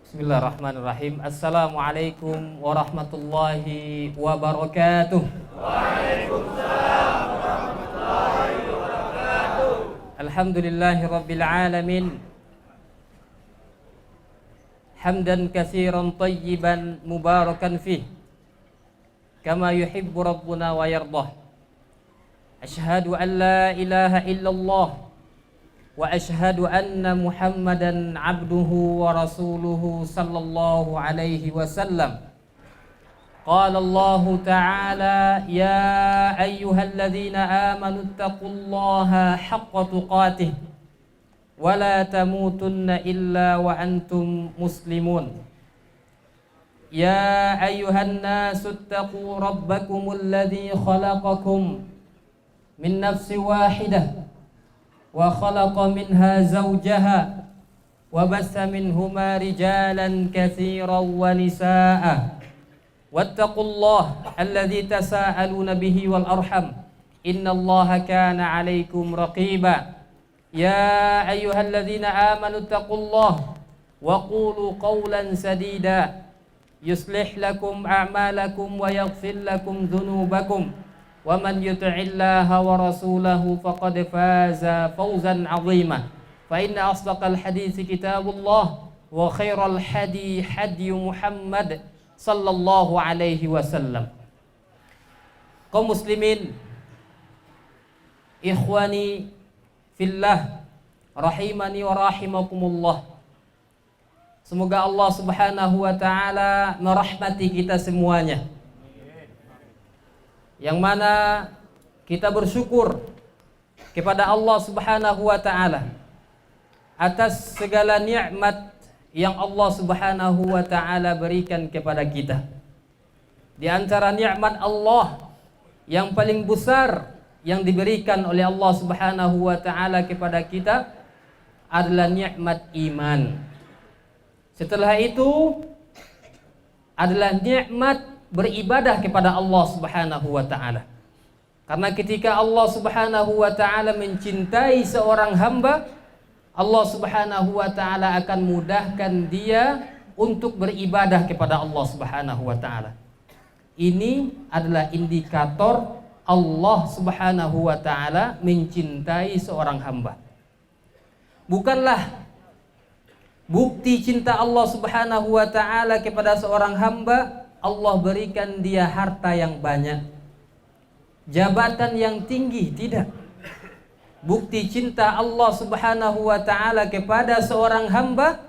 Bismillahirrahmanirrahim. Assalamualaikum warahmatullahi wabarakatuh. Waalaikumsalam warahmatullahi wabarakatuh. Alhamdulillahi rabbil alamin. Hamdan katsiran tayyiban mubarakan fih kama yuhibbu rabbuna wa yardah. Asyhadu an la ilaha illallah wa asyhadu anna Muhammadan abduhu wa rasuluhu sallallahu alaihi wasallam. Qala Allah ta'ala ya ayyuhalladzina amanu taqullaha haqqa tuqatih wa la tamutunna illa wa antum muslimun. Ya ayyuhan nasu taqu rabbakumul ladzi khalaqakum min nafsin wahidah wa khalaqa minha zawjaha wa bassa minhuma rijalan katsiran wa nisaa'a wattaqullaha alladzi tasaaluna bihi wal arham innallaha kana 'alaikum raqiba. Ya ayyuhalladzina amanu taqullaha wa qulu qawlan sadida yuslih lakum a'malakum wa yaghfir lakum dhunubakum wa man yuti'illaha wa rasulahu faqad faza fawzan 'azima. Fa inna asdaqal haditsi kitabullah wa khairal hadi hadi Muhammad sallallahu alaihi wasallam. Kaum muslimin, ikhwani fillah, rahimani wa rahimakumullah. Semoga Allah Subhanahu wa taala merahmati kita semuanya. Yang mana kita bersyukur kepada Allah Subhanahu wa taala atas segala nikmat yang Allah Subhanahu wa taala berikan kepada kita. Di antara nikmat Allah yang paling besar yang diberikan oleh Allah Subhanahu wa taala kepada kita adalah nikmat iman. Setelah itu adalah nikmat beribadah kepada Allah Subhanahu wa taala. Karena ketika Allah Subhanahu wa taala mencintai seorang hamba, Allah Subhanahu wa taala akan mudahkan dia untuk beribadah kepada Allah Subhanahu wa taala. Ini adalah indikator Allah Subhanahu wa taala mencintai seorang hamba. Bukanlah bukti cinta Allah Subhanahu wa taala kepada seorang hamba Allah berikan dia harta yang banyak, jabatan yang tinggi, tidak. Bukti cinta Allah Subhanahu wa taala kepada seorang hamba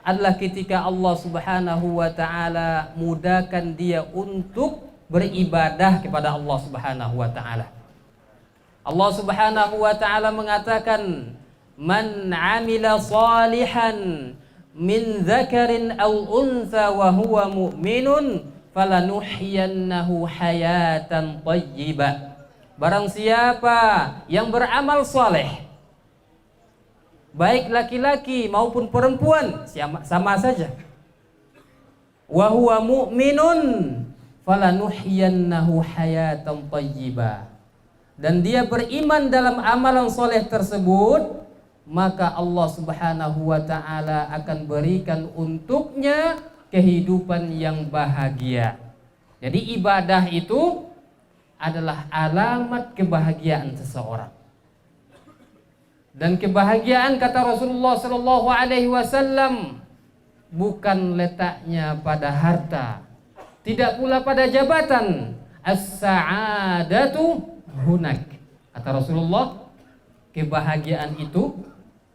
adalah ketika Allah Subhanahu wa taala mudahkan dia untuk beribadah kepada Allah Subhanahu wa taala. Allah Subhanahu wa taala mengatakan, "Man 'amila salihan min dzakarin aw untha wa huwa mu'minun falanuhyiyannahu hayatan thayyibah." Barang siapa yang beramal saleh, baik laki-laki maupun perempuan sama saja, wa huwa mu'minun falanuhyiyannahu hayatan thayyibah, dan dia beriman dalam amalan saleh tersebut, maka Allah Subhanahu wa taala akan berikan untuknya kehidupan yang bahagia. Jadi ibadah itu adalah alamat kebahagiaan seseorang. Dan kebahagiaan, kata Rasulullah sallallahu alaihi wasallam, bukan letaknya pada harta, tidak pula pada jabatan. As-sa'adatu hunak. Kata Rasulullah, kebahagiaan itu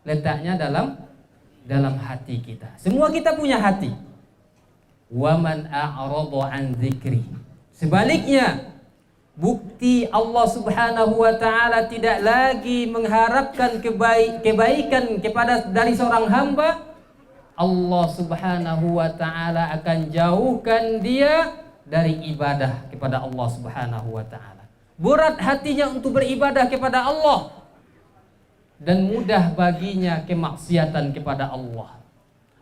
letaknya dalam hati kita. Semua kita punya hati. Wa man a'rada an dzikri. Sebaliknya, bukti Allah Subhanahu wa taala tidak lagi mengharapkan kebaikan dari seorang hamba, Allah Subhanahu wa taala akan jauhkan dia dari ibadah kepada Allah Subhanahu wa taala. Berat hatinya untuk beribadah kepada Allah dan mudah baginya kemaksiatan kepada Allah.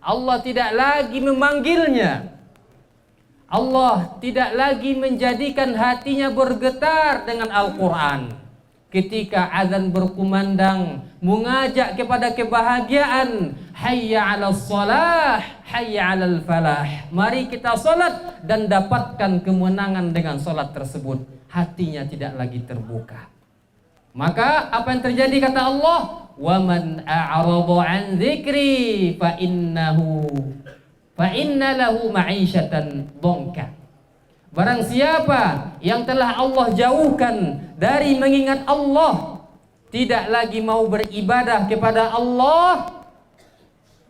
Allah tidak lagi memanggilnya. Allah tidak lagi menjadikan hatinya bergetar dengan Al-Quran. ketika azan berkumandang mengajak kepada kebahagiaan, hayya 'alas shalah, hayya 'alal falah. Mari kita salat dan dapatkan kemenangan dengan salat tersebut. Hatinya tidak lagi terbuka. Maka apa yang terjadi kata Allah? Wa man a'rada 'an dzikri fa inna lahu ma'isyatan dhanka. Barang siapa yang telah Allah jauhkan dari mengingat Allah, tidak lagi mau beribadah kepada Allah,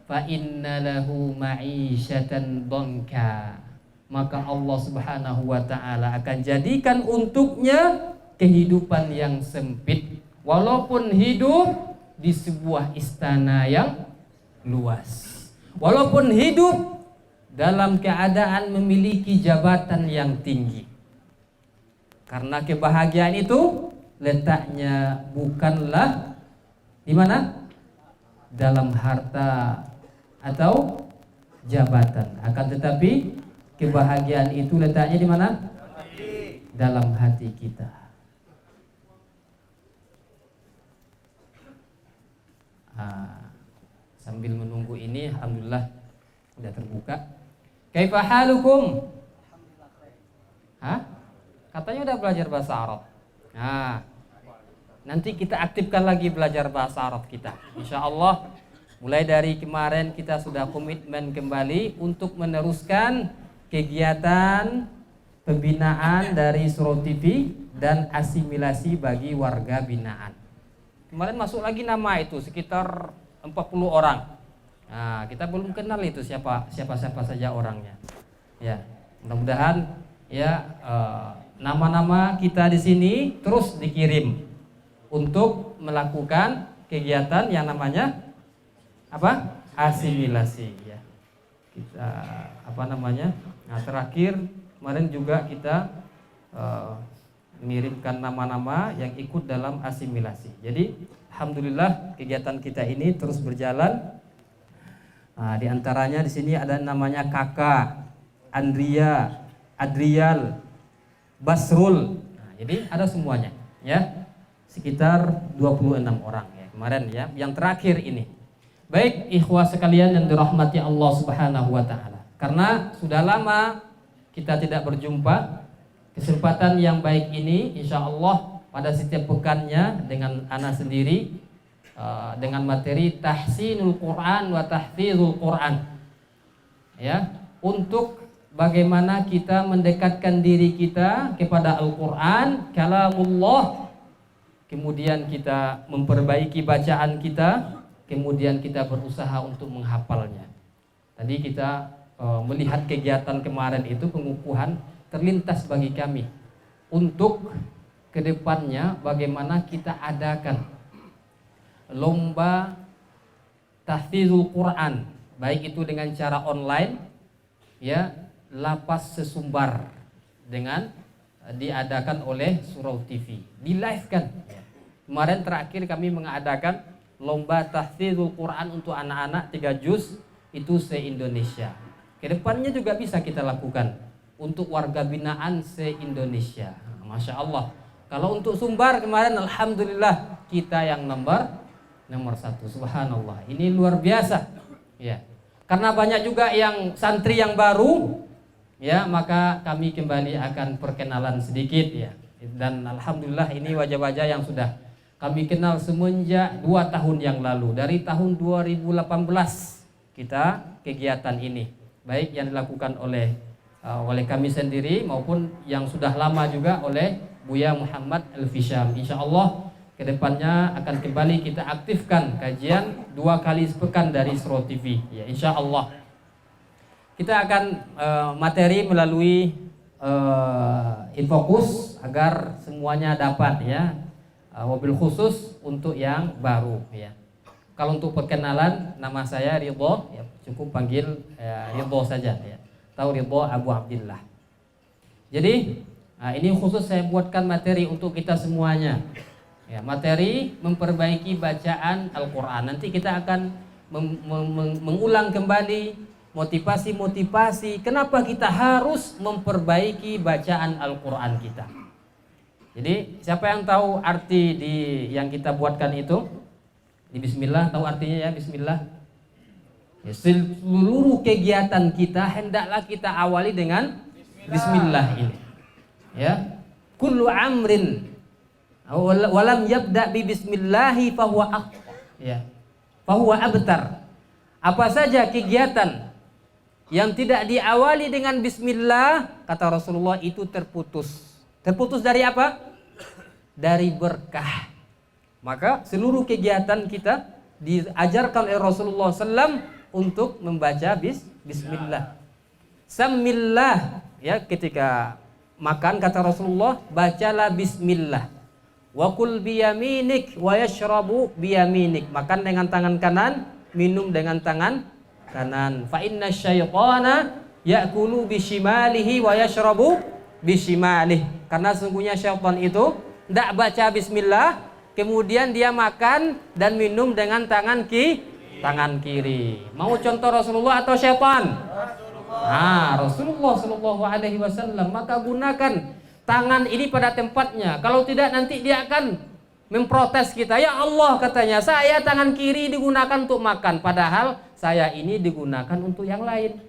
fa inna lahu ma'isyatan dhanka, maka Allah Subhanahu wa taala akan jadikan untuknya kehidupan yang sempit, walaupun hidup di sebuah istana yang luas, walaupun hidup dalam keadaan memiliki jabatan yang tinggi. Karena kebahagiaan itu letaknya bukanlah di mana? Dalam harta atau jabatan, akan tetapi kebahagiaan itu letaknya di mana? Dalam hati kita. Sambil menunggu ini, alhamdulillah sudah terbuka. Kaifa halukum? Katanya udah belajar bahasa Arab. Nanti kita aktifkan lagi belajar bahasa Arab kita. Insya Allah mulai dari kemarin kita sudah komitmen kembali untuk meneruskan kegiatan pembinaan dari Surau TV dan asimilasi bagi warga binaan. Kemarin masuk lagi nama itu sekitar 40 orang. Kita belum kenal itu siapa saja orangnya. Ya, mudah-mudahan ya nama-nama kita di sini terus dikirim untuk melakukan kegiatan yang namanya apa? Asimilasi ya. Kita terakhir kemarin juga kita mengirimkan nama-nama yang ikut dalam asimilasi. Jadi alhamdulillah kegiatan kita ini terus berjalan. Di antaranya di sini ada namanya Kakak, Andria, Adrial, Basrul. Jadi ada semuanya ya. Sekitar 26 orang ya kemarin ya. Yang terakhir ini. Baik ikhwah sekalian yang dirahmati Allah Subhanahu wa taala. Karena sudah lama kita tidak berjumpa, kesempatan yang baik ini insya Allah pada setiap pekannya dengan ana sendiri dengan materi tahsinul Quran wa tahfizul Quran ya, untuk bagaimana kita mendekatkan diri kita kepada Al-Quran kalamullah, kemudian kita memperbaiki bacaan kita, kemudian kita berusaha untuk menghafalnya. Tadi kita melihat kegiatan kemarin itu pengukuhan terlintas bagi kami untuk kedepannya bagaimana kita adakan lomba tahfizul Quran, baik itu dengan cara online ya, lapas sesumbar dengan diadakan oleh Surau TV, di live kan ya. Kemarin terakhir kami mengadakan lomba tahfizul Quran untuk anak-anak 3 juz itu se-Indonesia. Kedepannya juga bisa kita lakukan untuk warga binaan se-Indonesia. Masya Allah. Kalau untuk Sumbar kemarin alhamdulillah kita yang nomor 1. Subhanallah. Ini luar biasa. Ya. Karena banyak juga yang santri yang baru ya, maka kami kembali akan perkenalan sedikit ya. Dan alhamdulillah ini wajah-wajah yang sudah kami kenal semenjak 2 tahun yang lalu. Dari tahun 2018 kita kegiatan ini, baik yang dilakukan oleh kami sendiri maupun yang sudah lama juga oleh Buya Muhammad Al-Fisham. Insyaallah kedepannya akan kembali kita aktifkan kajian 2 kali sepekan dari Surau TV ya, insyaallah. Kita akan materi melalui infokus agar semuanya dapat ya, wabil khusus untuk yang baru ya. Kalau untuk perkenalan, nama saya Ridho ya, cukup panggil Ridho saja ya, atau Ridho Abu Abdillah. Jadi ini khusus saya buatkan materi untuk kita semuanya ya, materi memperbaiki bacaan Al-Quran. Nanti kita akan mengulang kembali motivasi-motivasi kenapa kita harus memperbaiki bacaan Al-Quran kita. Jadi siapa yang tahu arti di yang kita buatkan itu? Di bismillah, tahu artinya ya bismillah? Ya, seluruh kegiatan kita hendaklah kita awali dengan bismillah ini. Ya. Kullu amrin walam yabda bi bismillahi fahuwa ya. Fahuwa abtar. Apa saja kegiatan yang tidak diawali dengan bismillah, kata Rasulullah, itu terputus. Terputus dari apa? Dari berkah. Maka seluruh kegiatan kita diajarkan oleh Rasulullah SAW untuk membaca bismillah. Samillah, ya, ketika makan kata Rasulullah, bacalah bismillah. Wa kul biyaminik wa yashrabu biyaminik. Makan dengan tangan kanan, minum dengan tangan kanan. Fa inna syaitana ya'kulu bishimalihi wa yashrabu bishimalih. Karena sungguhnya syaitan itu tidak baca bismillah, kemudian dia makan dan minum dengan tangan kiri. Mau contoh Rasulullah atau syaitan? Rasulullah Shallallahu Alaihi Wasallam. Maka gunakan tangan ini pada tempatnya. Kalau tidak nanti dia akan memprotes kita. Ya Allah, katanya, saya tangan kiri digunakan untuk makan, padahal saya ini digunakan untuk yang lain.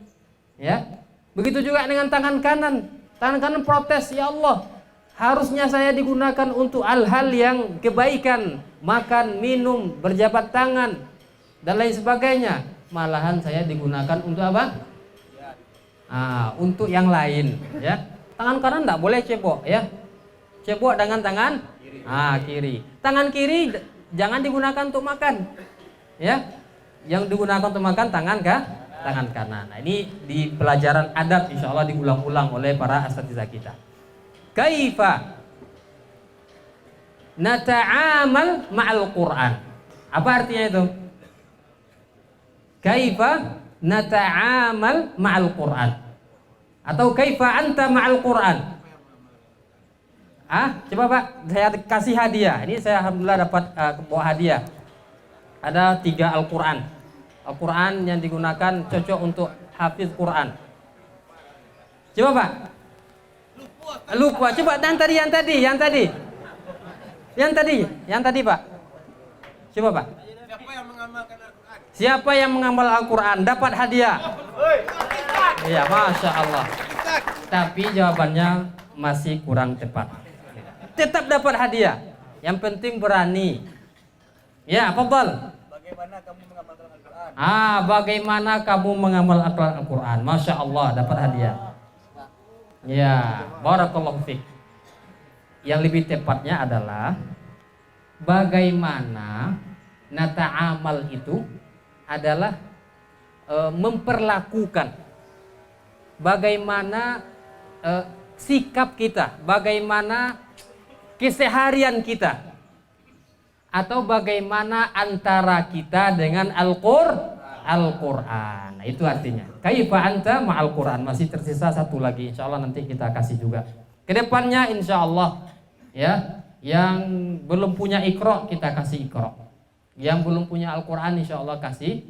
Ya, begitu juga dengan tangan kanan. Tangan kanan protes, ya Allah, harusnya saya digunakan untuk hal-hal yang kebaikan, makan, minum, berjabat tangan, dan lain sebagainya. Malahan saya digunakan untuk apa? Untuk yang lain. Ya, tangan kanan tidak boleh cebok, ya. Cebok dengan tangan kiri. Tangan kiri jangan digunakan untuk makan, ya. Yang digunakan untuk makan tangan kanan. Nah, ini di pelajaran adab insya Allah diulang-ulang oleh para asatizah kita. Kaifa nata'amal ma'al Qur'an. Apa artinya itu? Kaifa nata'amal ma'al Qur'an. Atau kaifa anta ma'al Qur'an. Coba Pak, saya kasih hadiah. Ini saya alhamdulillah dapat bawa hadiah. Ada 3 Al-Qur'an. Al-Quran yang digunakan cocok untuk hafiz Quran. Coba Pak. Lupa. Coba yang tadi Pak. Coba Pak. Siapa yang mengamal Al-Quran dapat hadiah. Iya, Masya Allah. Tapi jawabannya masih kurang tepat. Tetap dapat hadiah. Yang penting berani. Ya, fadhal. Bagaimana kamu mengamal Al-Quran? Masya Allah, dapat hadiah. Ya, barakallahu fiik. Yang lebih tepatnya adalah bagaimana nata'amal itu adalah memperlakukan. Bagaimana sikap kita, bagaimana keseharian kita, atau bagaimana antara kita dengan Al-Quran. Nah, itu artinya kaifa anta ma'al Quran. Masih tersisa satu lagi, insya Allah nanti kita kasih juga kedepannya, insya Allah. Ya, yang belum punya Iqra kita kasih Iqra, yang belum punya Al-Quran insya Allah kasih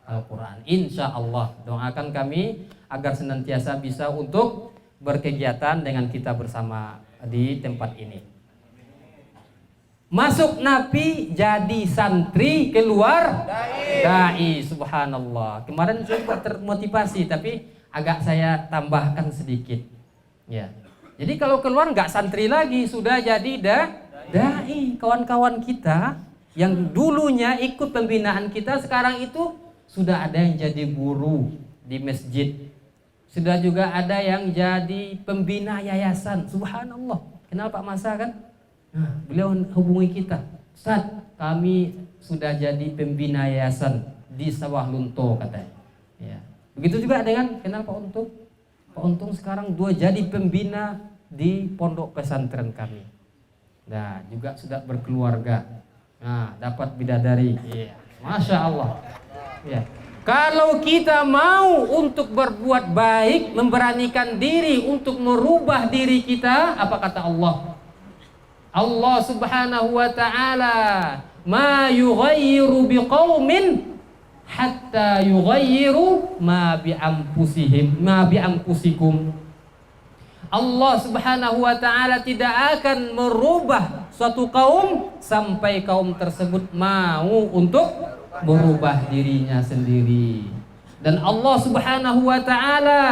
Al-Quran. Insya Allah doakan kami agar senantiasa bisa untuk berkegiatan dengan kita bersama di tempat ini. Masuk napi jadi santri, keluar dai. Subhanallah. Kemarin saya termotivasi, tapi agak saya tambahkan sedikit. Ya. Jadi kalau keluar nggak santri lagi, sudah jadi dai. Kawan-kawan kita yang dulunya ikut pembinaan kita, sekarang itu sudah ada yang jadi guru di masjid. Sudah juga ada yang jadi pembina yayasan. Subhanallah. Kenal Pak Masa kan? Nah, beliau hubungi kita, Ustaz, kami sudah jadi pembina yayasan di Sawah Lunto, katanya. Ya. Begitu juga dengan kenal Pak Untung. Pak Untung sekarang jadi pembina di pondok pesantren kami. Nah, juga sudah berkeluarga. Nah, dapat bidadari. Iya. Masya Allah. Ya. Kalau kita mau untuk berbuat baik, memberanikan diri untuk merubah diri kita, apa kata Allah? Allah Subhanahu wa ta'ala, ma yughayyiru biqaumin hatta yughayyiru ma bi anfusikum. Allah Subhanahu wa taala tidak akan merubah suatu kaum sampai kaum tersebut mau untuk merubah dirinya sendiri. Dan Allah Subhanahu wa taala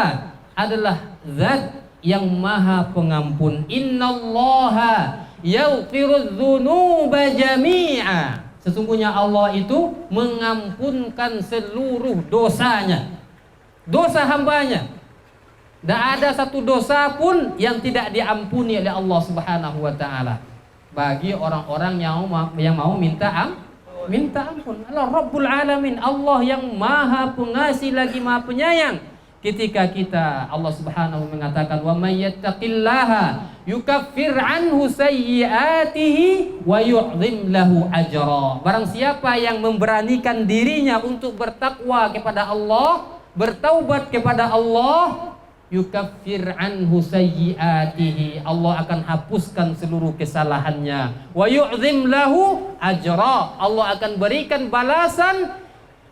adalah zat yang maha pengampun. Innallaha yaghfirudz dzunuba jami'a. Sesungguhnya Allah itu mengampunkan seluruh dosanya, dosa hambanya. Tidak ada satu dosa pun yang tidak diampuni oleh Allah Subhanahu wa taala bagi orang-orang yang mau minta ampun. Allah Rabbul Alamin, Allah yang maha pengasih lagi maha penyayang. Ketika Allah Subhanahu mengatakan wa may yattaqillaha yukaffir anhu sayyi'atihi wa yu'dhim lahu ajra. Barang siapa yang memberanikan dirinya untuk bertakwa kepada Allah, bertaubat kepada Allah, yukaffir anhu sayyi'atihi, Allah akan hapuskan seluruh kesalahannya. Wa yu'dhim lahu ajra, Allah akan berikan balasan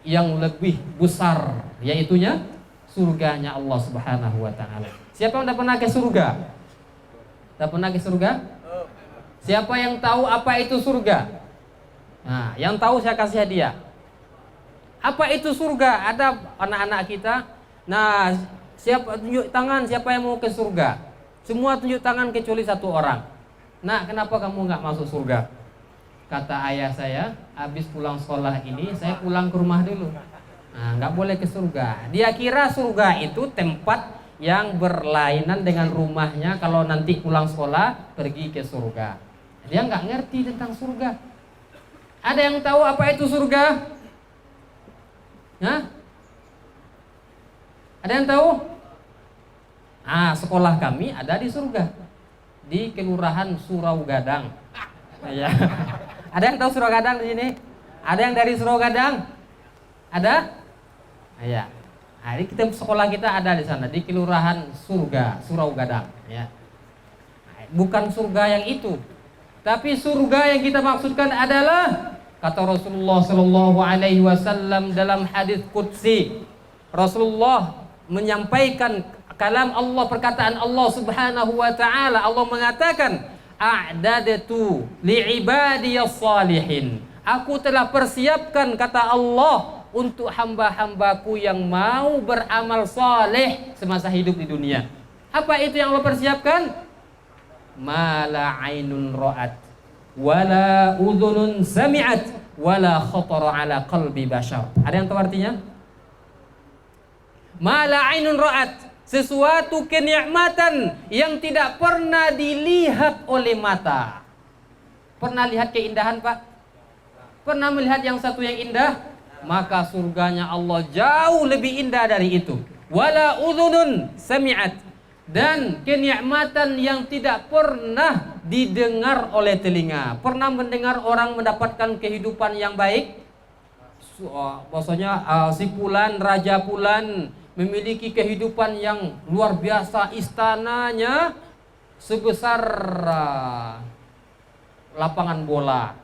yang lebih besar, yaitunya surganya Allah Subhanahu wa taala. Siapa yang sudah pernah ke surga? Sudah pernah ke surga? Siapa yang tahu apa itu surga? Nah, yang tahu saya kasih hadiah. Apa itu surga? Ada anak-anak kita. Nah, siapa tunjuk tangan siapa yang mau ke surga? Semua tunjuk tangan kecuali satu orang. Nah, kenapa kamu nggak masuk surga? Kata ayah saya, habis pulang sekolah ini saya pulang ke rumah dulu. Nah, nggak boleh ke surga. Dia kira surga itu tempat yang berlainan dengan rumahnya. Kalau nanti pulang sekolah pergi ke surga. Dia nggak ngerti tentang surga. Ada yang tahu apa itu surga? Hah? Ada yang tahu? Ah, sekolah kami ada di surga, di Kelurahan Surau Gadang. Ya. Ada yang tahu Surau Gadang di sini? Ada yang dari Surau Gadang? Ada? Ya. Nah, ini sekolah kita ada di sana di Kelurahan Surau Gadang. Ya. Bukan surga yang itu, tapi surga yang kita maksudkan adalah kata Rasulullah Shallallahu Alaihi Wasallam dalam hadis qudsi. Rasulullah menyampaikan kalam Allah, perkataan Allah Subhanahu wa taala. Allah mengatakan, a'dadtu li'ibadiyas salihin. Aku telah persiapkan, kata Allah, untuk hamba-hambaku yang mau beramal saleh semasa hidup di dunia. Apa itu yang Allah persiapkan? Ma la ainun ra'at wala udhunun sami'at wala khatara ala qalbi bashar. Ada yang tahu artinya? Ma la ainun ra'at, sesuatu kenikmatan yang tidak pernah dilihat oleh mata. Pernah lihat keindahan, Pak? Pernah melihat yang satu yang indah? Maka surganya Allah jauh lebih indah dari itu. Wala udhunun sami'at, dan kenikmatan yang tidak pernah didengar oleh telinga. Pernah mendengar orang mendapatkan kehidupan yang baik? Maksudnya si Fulan, Raja Fulan memiliki kehidupan yang luar biasa, istananya sebesar lapangan bola,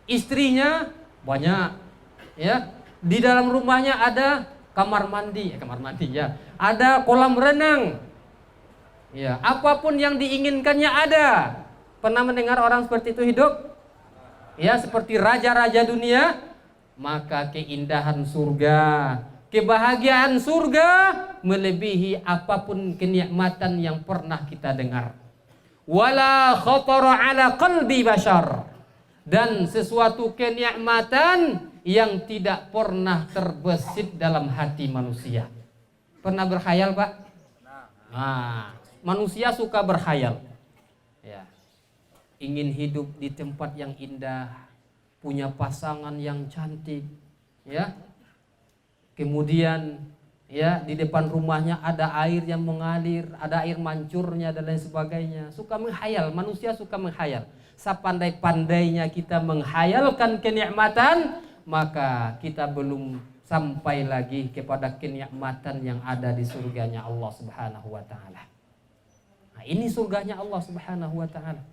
istrinya banyak, ya, di dalam rumahnya ada kamar mandi ya, ada kolam renang, ya, apapun yang diinginkannya ada. Pernah mendengar orang seperti itu hidup? Ya, seperti raja-raja dunia. Maka keindahan surga, kebahagiaan surga melebihi apapun kenikmatan yang pernah kita dengar. Wala khatara ala qalbi bashar, dan sesuatu kenikmatan yang tidak pernah terbesit dalam hati manusia. Pernah berkhayal, Pak? Nah, manusia suka berkhayal. Ya. Ingin hidup di tempat yang indah, punya pasangan yang cantik, ya. Kemudian, ya, di depan rumahnya ada air yang mengalir, ada air mancurnya dan lain sebagainya. Suka menghayal, manusia suka menghayal. Sepandai-pandainya kita menghayalkan kenikmatan, maka kita belum sampai lagi kepada kenikmatan yang ada di surganya Allah Subhanahu wa taala. Nah, ini surganya Allah Subhanahu wa taala.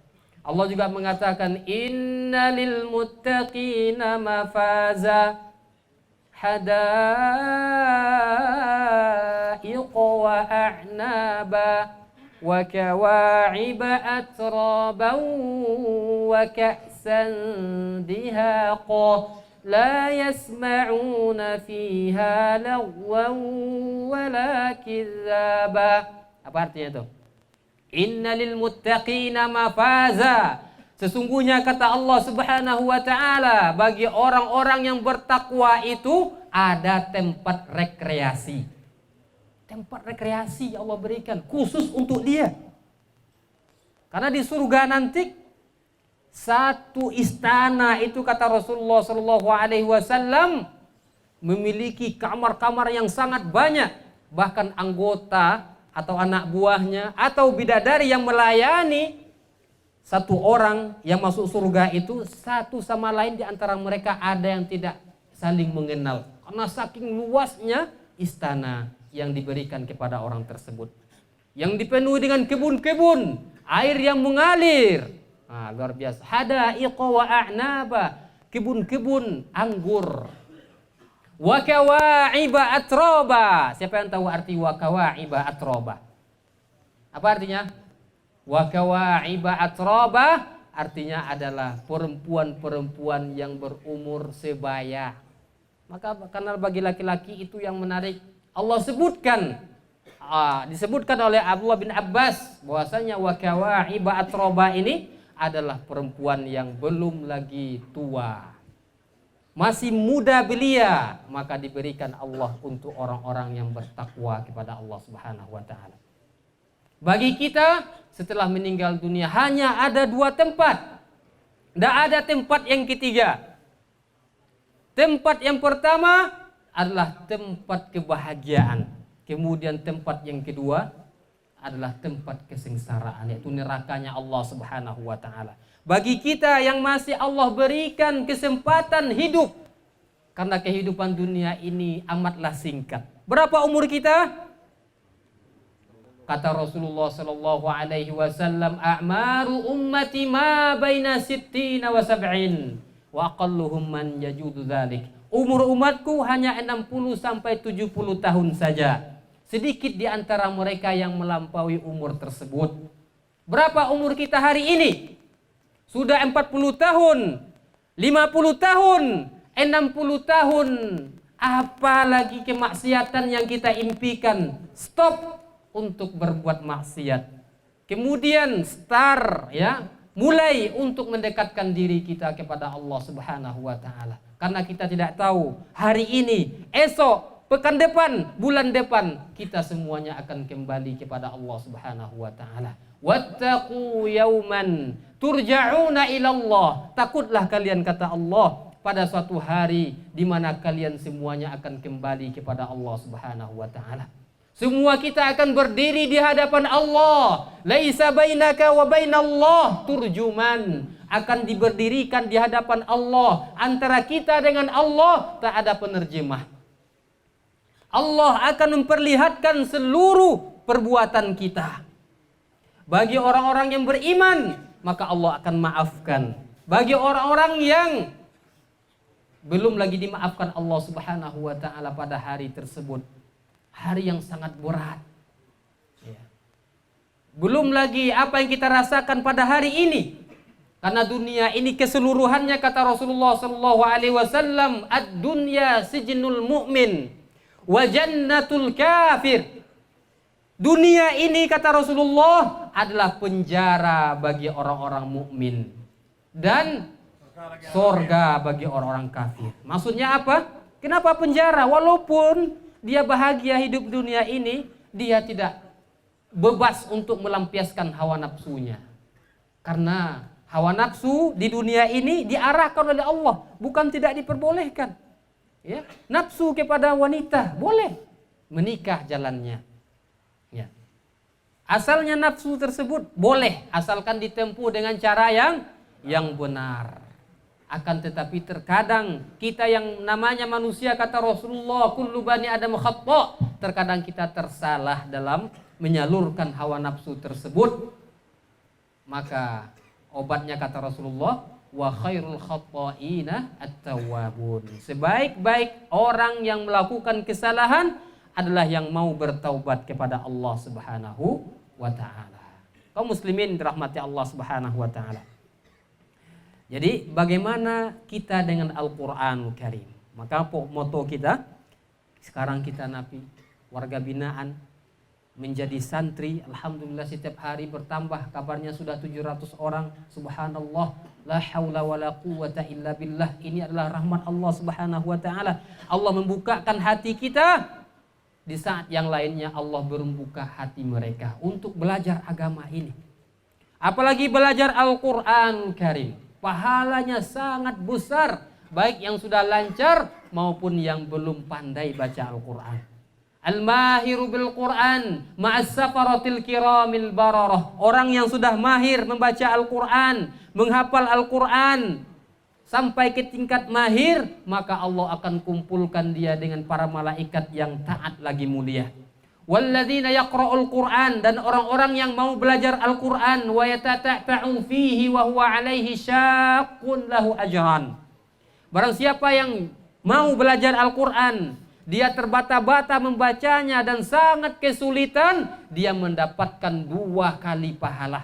Allah juga mengatakan, innalil muttaqina mafaza hadaiqa wa a'naba وكواعب أترابا وكأسا دهاقا لا يسمعون فيها لغوا ولا كذابا. Apa artinya itu? Inna lil muttaqina mafaza. Sesungguhnya kata Allah Subhanahu wa taala, bagi orang-orang yang bertakwa itu ada tempat rekreasi. Tempat rekreasi Allah berikan khusus untuk dia. Karena di surga nanti satu istana itu kata Rasulullah sallallahu alaihi wasallam memiliki kamar-kamar yang sangat banyak. Bahkan anggota atau anak buahnya atau bidadari yang melayani satu orang yang masuk surga itu satu sama lain di antara mereka ada yang tidak saling mengenal. Karena saking luasnya istana yang diberikan kepada orang tersebut, yang dipenuhi dengan kebun-kebun, air yang mengalir, luar biasa. Hadaiqa wa a'naba, kebun-kebun anggur. Wa kawa'iba atroba. Siapa yang tahu arti wa kawa'iba atroba? Apa artinya? Wa kawa'iba atroba artinya adalah perempuan-perempuan yang berumur sebaya. Maka karena bagi laki-laki itu yang menarik, Allah sebutkan, disebutkan oleh Abdullah bin Abbas bahwasanya wa kawa'iba atroba ini adalah perempuan yang belum lagi tua, masih muda belia, maka diberikan Allah untuk orang-orang yang bertakwa kepada Allah Subhanahu wa taala. Bagi kita setelah meninggal dunia hanya ada dua tempat. Tidak ada tempat yang ketiga. Tempat yang pertama adalah tempat kebahagiaan. Kemudian tempat yang kedua adalah tempat kesengsaraan, yaitu nerakanya Allah Subhanahu wa taala. Bagi kita yang masih Allah berikan kesempatan hidup, karena kehidupan dunia ini amatlah singkat. Berapa umur kita? Kata Rasulullah sallallahu alaihi wasallam, "A'maru ummati ma baina sittina wa sab'in wa aqalluhum man yajudu dzalik." Umur umatku hanya 60 sampai 70 tahun saja. Sedikit di antara mereka yang melampaui umur tersebut. Berapa umur kita hari ini? Sudah 40 tahun, 50 tahun, 60 tahun. Apalagi kemaksiatan yang kita impikan. Stop untuk berbuat maksiat. Kemudian mulai untuk mendekatkan diri kita kepada Allah Subhanahu wa taala. Karena kita tidak tahu hari ini, esok, pekan depan, bulan depan kita semuanya akan kembali kepada Allah Subhanahu wa taala. Wattaqu yauman turja'una ila Allah. Takutlah kalian kata Allah pada suatu hari di mana kalian semuanya akan kembali kepada Allah Subhanahu wa taala. Semua kita akan berdiri di hadapan Allah. Laisa bainaka wa bainallah turjuman. Akan diberdirikan di hadapan Allah. Antara kita dengan Allah tak ada penerjemah. Allah akan memperlihatkan seluruh perbuatan kita. Bagi orang-orang yang beriman, maka Allah akan maafkan. Bagi orang-orang yang belum lagi dimaafkan Allah Subhanahu wa taala pada hari tersebut, hari yang sangat berat. Belum lagi apa yang kita rasakan pada hari ini. Karena dunia ini keseluruhannya kata Rasulullah sallallahu alaihi wasallam, ad-dunya sijnul mu'min wa jannatul kafir. Dunia ini kata Rasulullah adalah penjara bagi orang-orang mukmin dan surga bagi orang-orang kafir. Maksudnya apa? Kenapa penjara? Walaupun dia bahagia hidup dunia ini, dia tidak bebas untuk melampiaskan hawa nafsunya. Karena hawa nafsu di dunia ini diarahkan oleh Allah, bukan tidak diperbolehkan. Ya, nafsu kepada wanita boleh, menikah jalannya. Ya. Asalnya nafsu tersebut boleh, asalkan ditempuh dengan cara yang benar. Akan tetapi terkadang kita yang namanya manusia kata Rasulullah, kullu bani adam khata', terkadang kita tersalah dalam menyalurkan hawa nafsu tersebut. Maka obatnya kata Rasulullah, wa khairul khata'ina at-tawwabun. Sebaik-baik orang yang melakukan kesalahan adalah yang mau bertaubat kepada Allah Subhanahu wa ta'ala. Kaum muslimin dirahmati Allah Subhanahu wa ta'ala. Jadi bagaimana kita dengan Al-Qur'anul Karim? Maka moto kita sekarang kita napi warga binaan menjadi santri, alhamdulillah setiap hari bertambah, kabarnya sudah 700 orang. Subhanallah, la haula wala quwwata illa billah. Ini adalah rahmat Allah Subhanahu wa taala. Allah membukakan hati kita di saat yang lainnya Allah membuka hati mereka untuk belajar agama ini. Apalagi belajar Al-Qur'an Karim. Pahalanya sangat besar, baik yang sudah lancar maupun yang belum pandai baca Al-Qur'an. Al-mahiru bil Qur'an ma'as safaratil kiramil bararah. Orang yang sudah mahir membaca Al-Qur'an, menghafal Al-Qur'an sampai ke tingkat mahir, maka Allah akan kumpulkan dia dengan para malaikat yang taat lagi mulia. Walladzina yaqra'ul Qur'an, dan orang-orang yang mau belajar Al-Qur'an wa yatata'u fihi wa huwa 'alaihi syaqqun lahu ajran. Barang siapa yang mau belajar Al-Qur'an, dia terbata-bata membacanya dan sangat kesulitan, dia mendapatkan 2 kali pahala.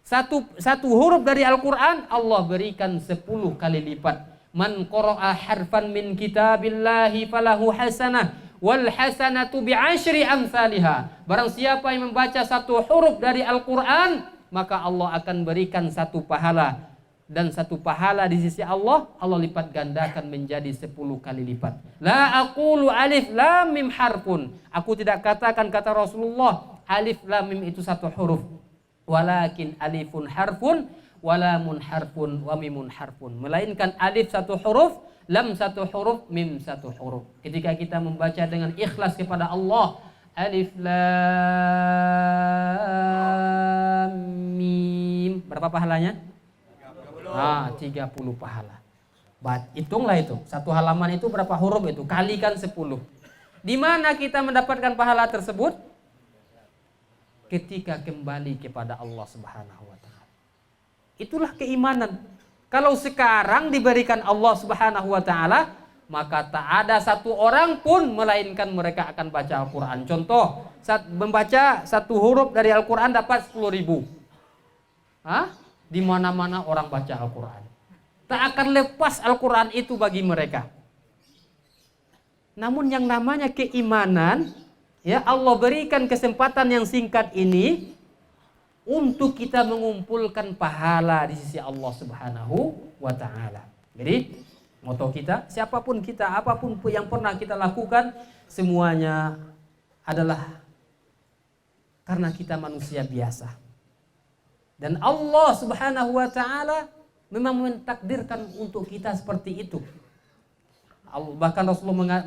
Satu huruf dari Al-Quran Allah berikan 10 kali lipat. Man qara'a harfan min kitabillahi falahu hasanah wal hasanatu bi'ashri amsalihha. Barang siapa yang membaca 1 huruf dari Al-Quran, maka Allah akan berikan 1 pahala. Dan 1 pahala di sisi Allah, Allah lipat gandakan menjadi 10 kali lipat. La aqulu alif lam mim harfun. Aku tidak katakan kata Rasulullah alif lam mim itu 1 huruf. Walakin alifun harfun, walamun harfun, wa mimun harfun. Melainkan alif 1 huruf, lam 1 huruf, mim 1 huruf. Ketika kita membaca dengan ikhlas kepada Allah, alif lam mim, berapa pahalanya? 30 pahala. Hitunglah itu. 1 halaman itu berapa huruf itu? Kalikan 10. Di mana kita mendapatkan pahala tersebut? Ketika kembali kepada Allah Subhanahu wa taala. Itulah keimanan. Kalau sekarang diberikan Allah Subhanahu wa taala, maka tak ada 1 orang pun melainkan mereka akan baca Al-Qur'an. Contoh, saat membaca 1 huruf dari Al-Qur'an dapat 10.000. Di mana-mana orang baca Al-Quran. Tak akan lepas Al-Quran itu bagi mereka. Namun yang namanya keimanan, ya Allah berikan kesempatan yang singkat ini untuk kita mengumpulkan pahala di sisi Allah Subhanahu wa taala. Jadi, moto kita, siapapun kita, apapun yang pernah kita lakukan, semuanya adalah karena kita manusia biasa. Dan Allah Subhanahu wa taala memang mentakdirkan untuk kita seperti itu. Bahkan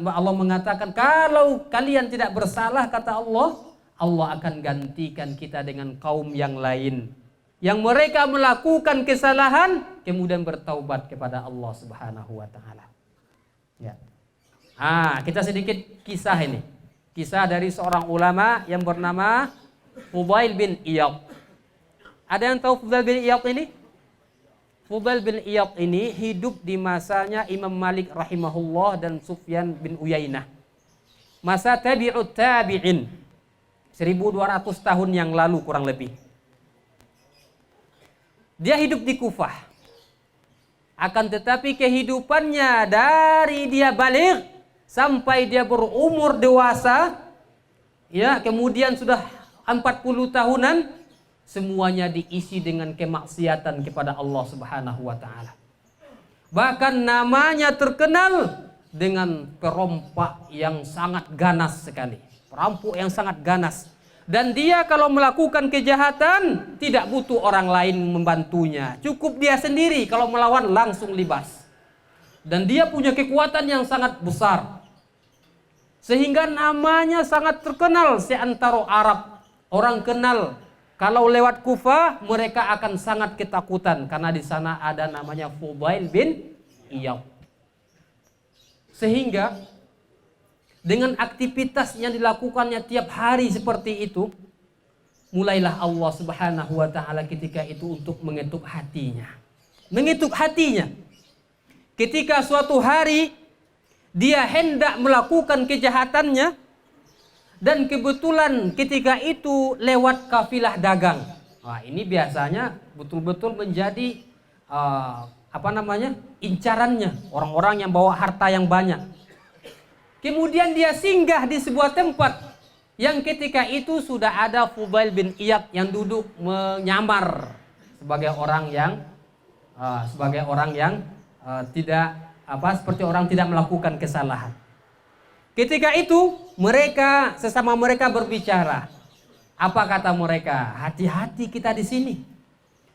Allah mengatakan, kalau kalian tidak bersalah, kata Allah, Allah akan gantikan kita dengan kaum yang lain yang mereka melakukan kesalahan kemudian bertaubat kepada Allah Subhanahu wa taala. Ya. Kita sedikit kisah ini. Kisah dari seorang ulama yang bernama Fudail bin Iyad. Ada yang tahu Fudail bin Iyad ini? Fudail bin Iyad ini hidup di masanya Imam Malik rahimahullah dan Sufyan bin Uyainah. Masa tabi'ut tabi'in. 1200 tahun yang lalu kurang lebih. Dia hidup di Kufah. Akan tetapi kehidupannya dari dia baligh sampai dia berumur dewasa, ya, kemudian sudah 40 tahunan, semuanya diisi dengan kemaksiatan kepada Allah Subhanahu wa taala. Bahkan namanya terkenal dengan perompak yang sangat ganas sekali. Perampok yang sangat ganas. Dan dia kalau melakukan kejahatan tidak butuh orang lain membantunya. Cukup dia sendiri, kalau melawan langsung libas. Dan dia punya kekuatan yang sangat besar. Sehingga namanya sangat terkenal seantero Arab. Orang kenal. Kalau lewat Kufah, mereka akan sangat ketakutan karena di sana ada namanya Fudail bin Iyad. Sehingga dengan aktivitas yang dilakukannya tiap hari seperti itu, mulailah Allah Subhanahu wa taala ketika itu untuk mengetuk hatinya. Mengetuk hatinya. Ketika suatu hari dia hendak melakukan kejahatannya, Dan kebetulan ketika itu lewat kafilah dagang. Wah, ini biasanya betul-betul menjadi incarannya orang-orang yang bawa harta yang banyak. Kemudian dia singgah di sebuah tempat yang ketika itu sudah ada Fudail bin Iyad yang duduk menyamar sebagai orang yang seperti orang tidak melakukan kesalahan. Ketika itu sesama mereka berbicara. Apa kata mereka? Hati-hati kita di sini.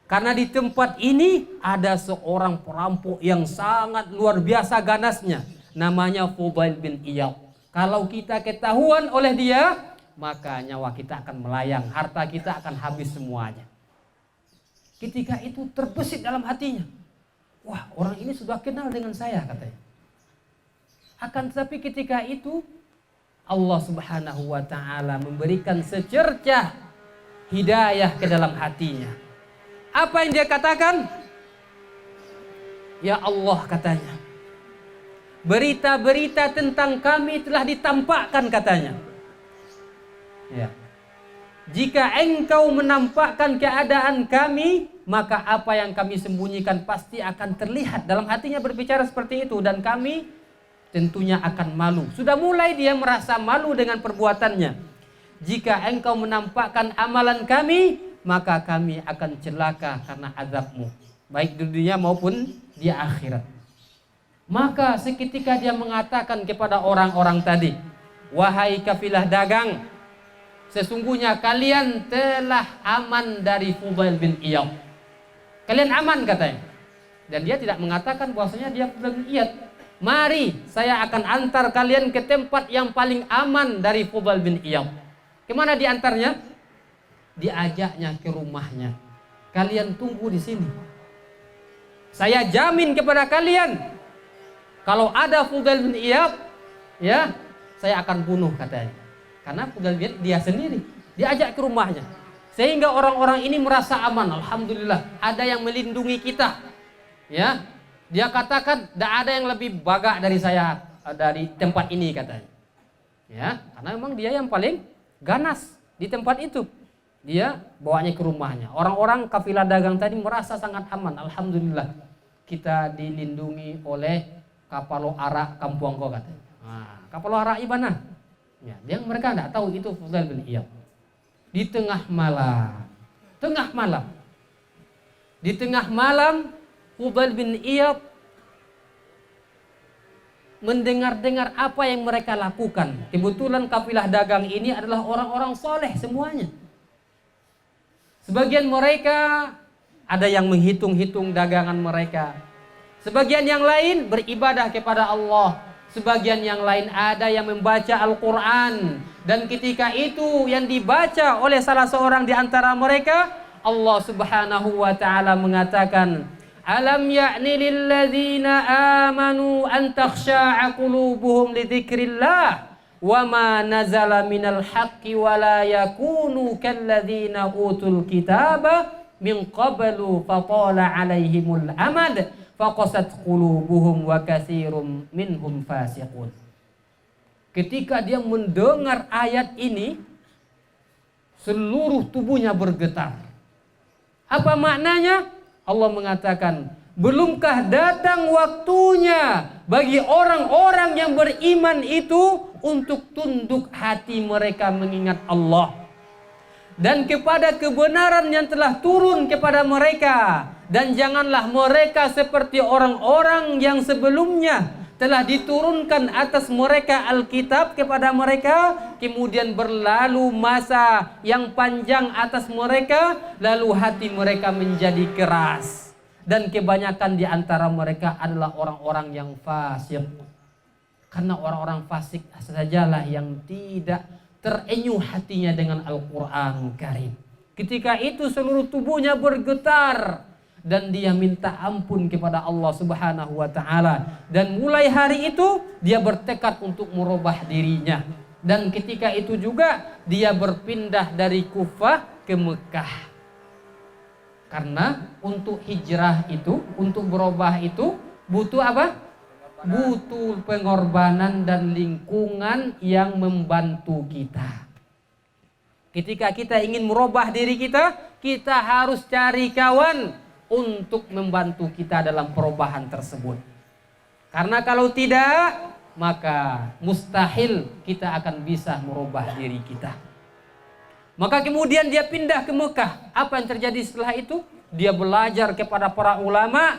Karena di tempat ini ada seorang perampok yang sangat luar biasa ganasnya. Namanya Fudail bin Iyad. Kalau kita ketahuan oleh dia, maka nyawa kita akan melayang, harta kita akan habis semuanya. Ketika itu terbesit dalam hatinya. Wah, orang ini sudah kenal dengan saya, katanya. Akan tetapi ketika itu Allah Subhanahu wa ta'ala memberikan secercah hidayah ke dalam hatinya. Apa yang dia katakan? Ya Allah, katanya, berita-berita tentang kami telah ditampakkan, katanya. Ya. Jika engkau menampakkan keadaan kami, maka apa yang kami sembunyikan pasti akan terlihat. Dalam hatinya berbicara seperti itu, dan kami tentunya akan malu. Sudah mulai dia merasa malu dengan perbuatannya. Jika engkau menampakkan amalan kami, maka kami akan celaka karena azabmu, baik di dunia maupun di akhirat. Maka seketika dia mengatakan kepada orang-orang tadi, wahai kafilah dagang, sesungguhnya kalian telah aman dari Fudail bin Iyad. Kalian aman, katanya. Dan dia tidak mengatakan bahwasanya dia Fudail bin Iyad. Mari saya akan antar kalian ke tempat yang paling aman dari Fudail bin Iyad. Kemana diantarnya? Diajaknya ke rumahnya. Kalian tunggu di sini. Saya jamin kepada kalian, kalau ada Fudail bin Iyad, ya, saya akan bunuh, katanya. Karena Fudail bin Iyad dia sendiri diajak ke rumahnya. Sehingga orang-orang ini merasa aman. Alhamdulillah, ada yang melindungi kita. Ya. Dia katakan, tidak ada yang lebih bagak dari saya dari tempat ini, katanya. Ya, karena memang dia yang paling ganas di tempat itu. Dia bawanya ke rumahnya. Orang-orang kafilah dagang tadi merasa sangat aman. Alhamdulillah, kita dilindungi oleh kapalo arak Kampuangko, katanya. Nah, kapalo arak ibana. Ya, mereka tidak tahu itu Fudail bin Iyad. Di tengah malam, Fudail bin Iyad mendengar-dengar apa yang mereka lakukan. Kebetulan kafilah dagang ini adalah orang-orang soleh semuanya. Sebagian mereka ada yang menghitung-hitung dagangan mereka. Sebagian yang lain beribadah kepada Allah. Sebagian yang lain ada yang membaca Al-Quran. Dan ketika itu yang dibaca oleh salah seorang di antara mereka, Allah Subhanahu wa ta'ala mengatakan, Alam ya'ni lilladzina amanu an takhsha'a qulubuhum li dzikrillah wa ma nazala minal haqqi wa la yakunu kalladzina utul kitaba min qablu fatala 'alaihimul amad faqasat qulubuhum wa katsirum minhum fasiqun. Ketika dia mendengar ayat ini, seluruh tubuhnya bergetar. Apa maknanya? Allah mengatakan, belumkah datang waktunya bagi orang-orang yang beriman itu untuk tunduk hati mereka mengingat Allah dan kepada kebenaran yang telah turun kepada mereka, dan janganlah mereka seperti orang-orang yang sebelumnya telah diturunkan atas mereka Alkitab kepada mereka, kemudian berlalu masa yang panjang atas mereka, lalu hati mereka menjadi keras, dan kebanyakan di antara mereka adalah orang-orang yang fasik. Karena orang-orang fasik sajalah yang tidak terenyuh hatinya dengan Al-Quran Karim. Ketika itu seluruh tubuhnya bergetar dan dia minta ampun kepada Allah Subhanahu wa ta'ala. Dan mulai hari itu dia bertekad untuk merubah dirinya. Dan ketika itu juga dia berpindah dari Kufah ke Mekah. Karena untuk hijrah itu, untuk berubah itu butuh apa? Butuh pengorbanan dan lingkungan yang membantu kita. Ketika kita ingin merubah diri kita, kita harus cari kawan untuk membantu kita dalam perubahan tersebut. Karena kalau tidak, maka mustahil kita akan bisa merubah diri kita. Maka kemudian dia pindah ke Mekah. Apa yang terjadi setelah itu? Dia belajar kepada para ulama.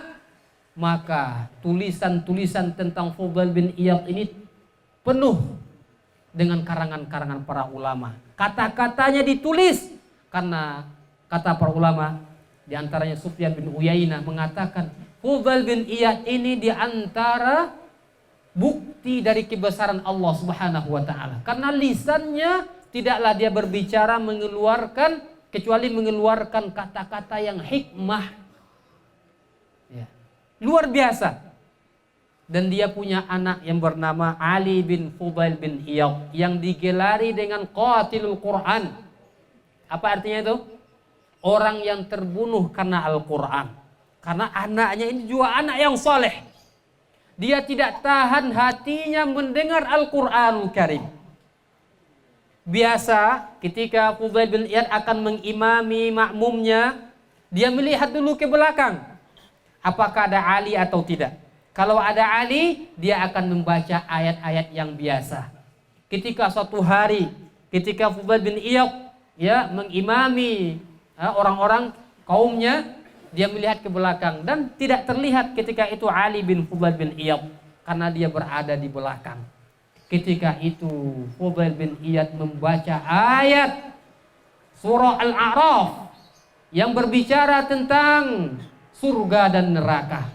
Maka tulisan-tulisan tentang Fudail bin Iyad ini penuh dengan karangan-karangan para ulama. Kata-katanya ditulis karena kata para ulama, di antaranya Sufyan bin Uyainah mengatakan Fudail bin Iyad ini di antara bukti dari kebesaran Allah Subhanahu wa taala. Karena lisannya tidaklah dia berbicara kecuali mengeluarkan kata-kata yang hikmah. Ya. Luar biasa. Dan dia punya anak yang bernama Ali bin Fudail bin Iyad yang digelari dengan qatilul Quran. Apa artinya itu? Orang yang terbunuh karena Al-Quran. Karena anaknya ini juga anak yang soleh. Dia tidak tahan hatinya mendengar Al-Quranul Karim. Biasa ketika Fudail bin Iyad akan mengimami makmumnya, dia melihat dulu ke belakang. Apakah ada Ali atau tidak? Kalau ada Ali, dia akan membaca ayat-ayat yang biasa. Ketika suatu hari, ketika Fudail bin Iyad mengimami orang-orang kaumnya, dia melihat ke belakang dan tidak terlihat ketika itu Ali bin Fudail bin Iyad karena dia berada di belakang. Ketika itu Fudail bin Iyad membaca ayat surah Al-A'raf yang berbicara tentang surga dan neraka.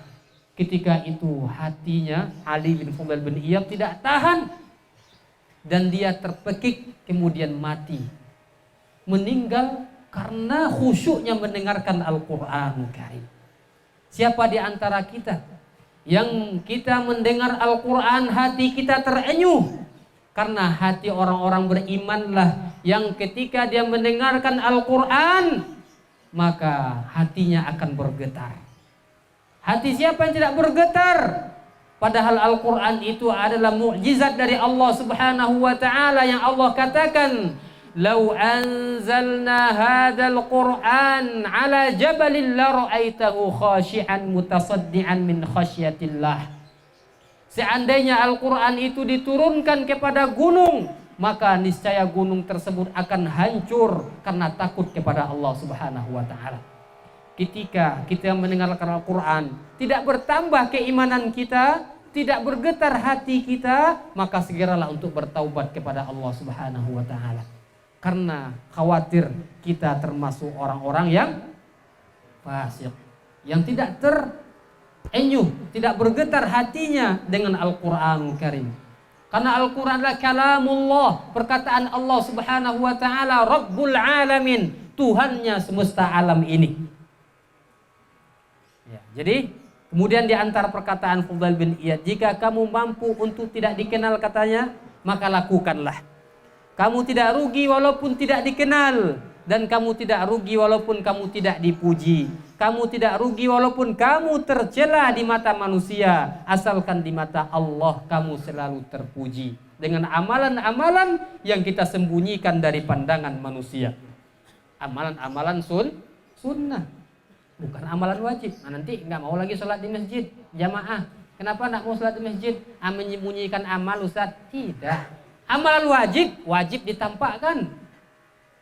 Ketika itu hatinya Ali bin Fudail bin Iyad tidak tahan dan dia terpekik kemudian mati. Meninggal karena khusyuknya mendengarkan Al-Quran Karim. Siapa di antara kita yang kita mendengar Al-Quran hati kita terenyuh? Karena hati orang-orang berimanlah yang ketika dia mendengarkan Al-Quran maka hatinya akan bergetar. Hati siapa yang tidak bergetar? Padahal Al-Quran itu adalah mukjizat dari Allah Subhanahu wa ta'ala yang Allah katakan, "Lau anzalna hadzal Qur'an 'ala jabalin la ra'aitahu khashi'an mutasaddian min khasyatillah." Seandainya Al-Quran itu diturunkan kepada gunung, maka niscaya gunung tersebut akan hancur karena takut kepada Allah Subhanahu wa ta'ala. Ketika kita mendengarkan Al-Quran, tidak bertambah keimanan kita, tidak bergetar hati kita, maka segeralah untuk bertaubat kepada Allah Subhanahu wa ta'ala. Karena khawatir kita termasuk orang-orang yang fasik, yang tidak terenyuh, tidak bergetar hatinya dengan Al-Quranul Karim. Karena Al-Quran adalah kalamullah, perkataan Allah Subhanahu wa ta'ala, Rabbul Alamin, Tuhannya semesta alam ini. Ya, jadi kemudian di antara perkataan Fudail bin Iyad, jika kamu mampu untuk tidak dikenal katanya, maka lakukanlah. Kamu tidak rugi walaupun tidak dikenal, dan kamu tidak rugi walaupun kamu tidak dipuji. Kamu tidak rugi walaupun kamu tercela di mata manusia, asalkan di mata Allah kamu selalu terpuji dengan amalan-amalan yang kita sembunyikan dari pandangan manusia. Amalan-amalan sunnah, bukan amalan wajib. Nah, nanti nggak mau lagi sholat di masjid jamaah. Kenapa nggak mau sholat di masjid? Menyembunyikan amal, Ustaz? Tidak. Amalan wajib ditampakkan.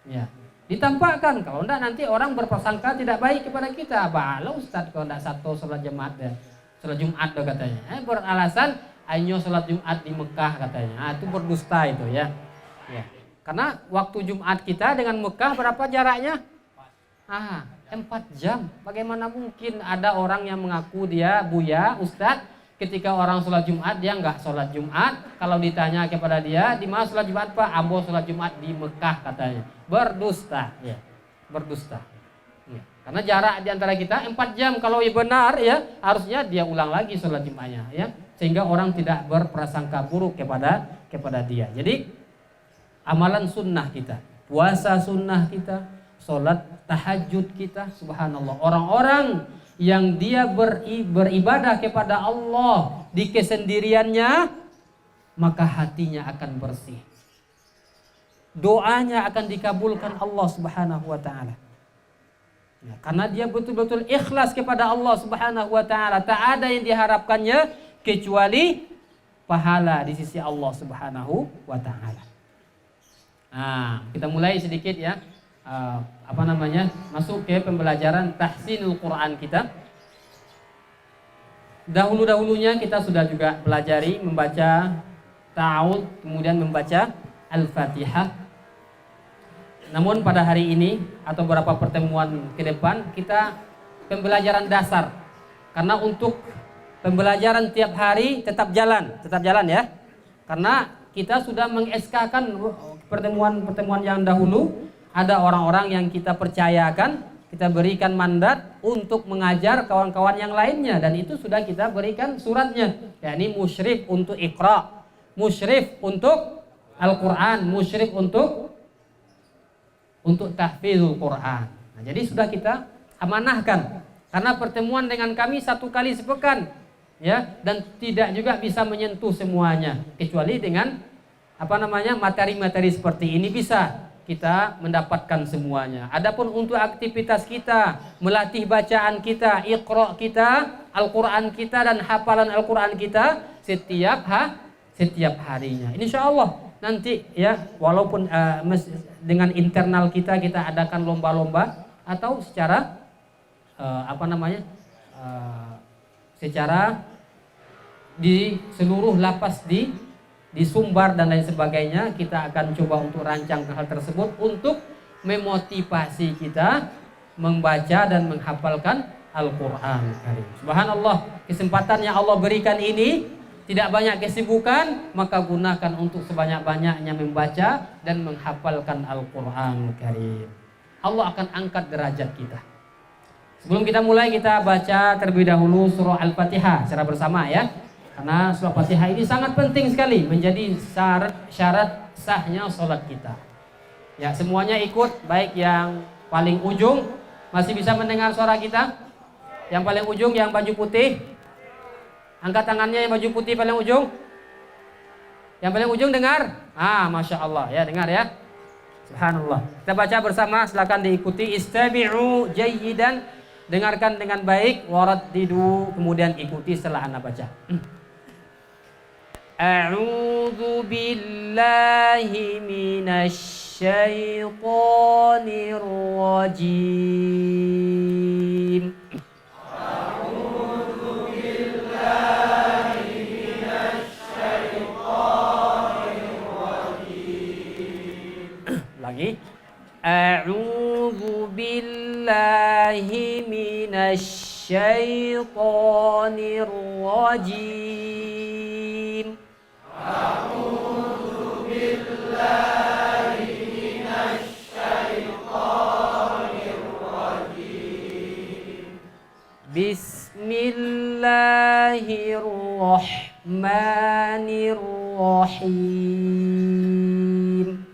Ya, ditampakkan. Kalau enggak nanti orang berprasangka tidak baik kepada kita. Balau Ustaz kalau enggak satu sholat jemaat deh. Sholat Jumat deh katanya. Beralasan ayo sholat Jumat di Mekah katanya. Nah, itu berdusta itu ya. Ya. Karena waktu Jumat kita dengan Mekah berapa jaraknya? 4 jam. Bagaimana mungkin ada orang yang mengaku dia buya, Ustaz, ketika orang sholat Jumat dia enggak sholat Jumat. Kalau ditanya kepada dia, di mana sholat Jumat Pak? Ambo sholat Jumat di Mekah katanya. Berdusta, ya, berdusta. Ya. Karena jarak di antara kita 4 jam. Kalau benar ya, harusnya dia ulang lagi sholat Jumatnya, ya, sehingga orang tidak berprasangka buruk kepada dia. Jadi amalan sunnah kita, puasa sunnah kita, sholat tahajud kita, subhanallah. Orang-orang yang dia beribadah kepada Allah di kesendiriannya, maka hatinya akan bersih. doanya akan dikabulkan Allah Subhanahu wa taala. Ya, karena dia betul-betul ikhlas kepada Allah Subhanahu wa taala. Tak ada yang diharapkannya kecuali pahala di sisi Allah Subhanahu wa taala. Nah, kita mulai sedikit ya. Masuk ke pembelajaran tahsinul Quran kita. Dahulu-dahulunya kita sudah juga pelajari membaca ta'awudz, kemudian membaca Al-Fatihah. Namun pada hari ini atau beberapa pertemuan ke depan kita pembelajaran dasar. Karena untuk pembelajaran tiap hari tetap jalan ya. Karena kita sudah meng-SK-kan pertemuan-pertemuan yang dahulu, ada orang-orang yang kita percayakan, kita berikan mandat untuk mengajar kawan-kawan yang lainnya, dan itu sudah kita berikan suratnya. Yakni musyrif untuk Iqra, musyrif untuk Al-Qur'an, musyrif untuk tahfizul Quran. Nah, jadi sudah kita amanahkan. Karena pertemuan dengan kami 1 kali sepekan, ya, dan tidak juga bisa menyentuh semuanya, kecuali dengan materi-materi seperti ini bisa kita mendapatkan semuanya. Adapun untuk aktivitas kita, melatih bacaan kita, Iqra kita, Al-Quran kita, dan hafalan Al-Quran kita setiap harinya. Insya Allah nanti ya, walaupun dengan internal kita adakan lomba-lomba atau secara secara di seluruh lapas di Sumbar dan lain sebagainya, kita akan coba untuk rancang hal tersebut untuk memotivasi kita membaca dan menghafalkan Al-Quran Karim. Subhanallah, kesempatan yang Allah berikan ini, tidak banyak kesibukan, maka gunakan untuk sebanyak-banyaknya membaca dan menghafalkan Al-Quran Karim. Allah akan angkat derajat kita. Sebelum kita mulai, kita baca terlebih dahulu surah Al-Fatihah secara bersama ya. Karena surah Fatihah ini sangat penting sekali, menjadi syarat sahnya sholat kita. Ya, semuanya ikut, baik yang paling ujung, masih bisa mendengar suara kita? Yang paling ujung, yang baju putih, angkat tangannya yang baju putih paling ujung. Yang paling ujung dengar? Masya Allah ya, dengar ya. Subhanallah. Kita baca bersama, silakan diikuti. Istabi'u jayyidan, dengarkan dengan baik. Waraddidu, kemudian ikuti setelah Anda baca. A'udzu billahi minasy syaithanir rajim. A'udzu billahi minasy syaithanir rajim. Lagi. A'udzu billahi minasy syaithanir rajim. A'udzu billahi minasy syaithanir rajim. Bismillahirrahmanirrahim.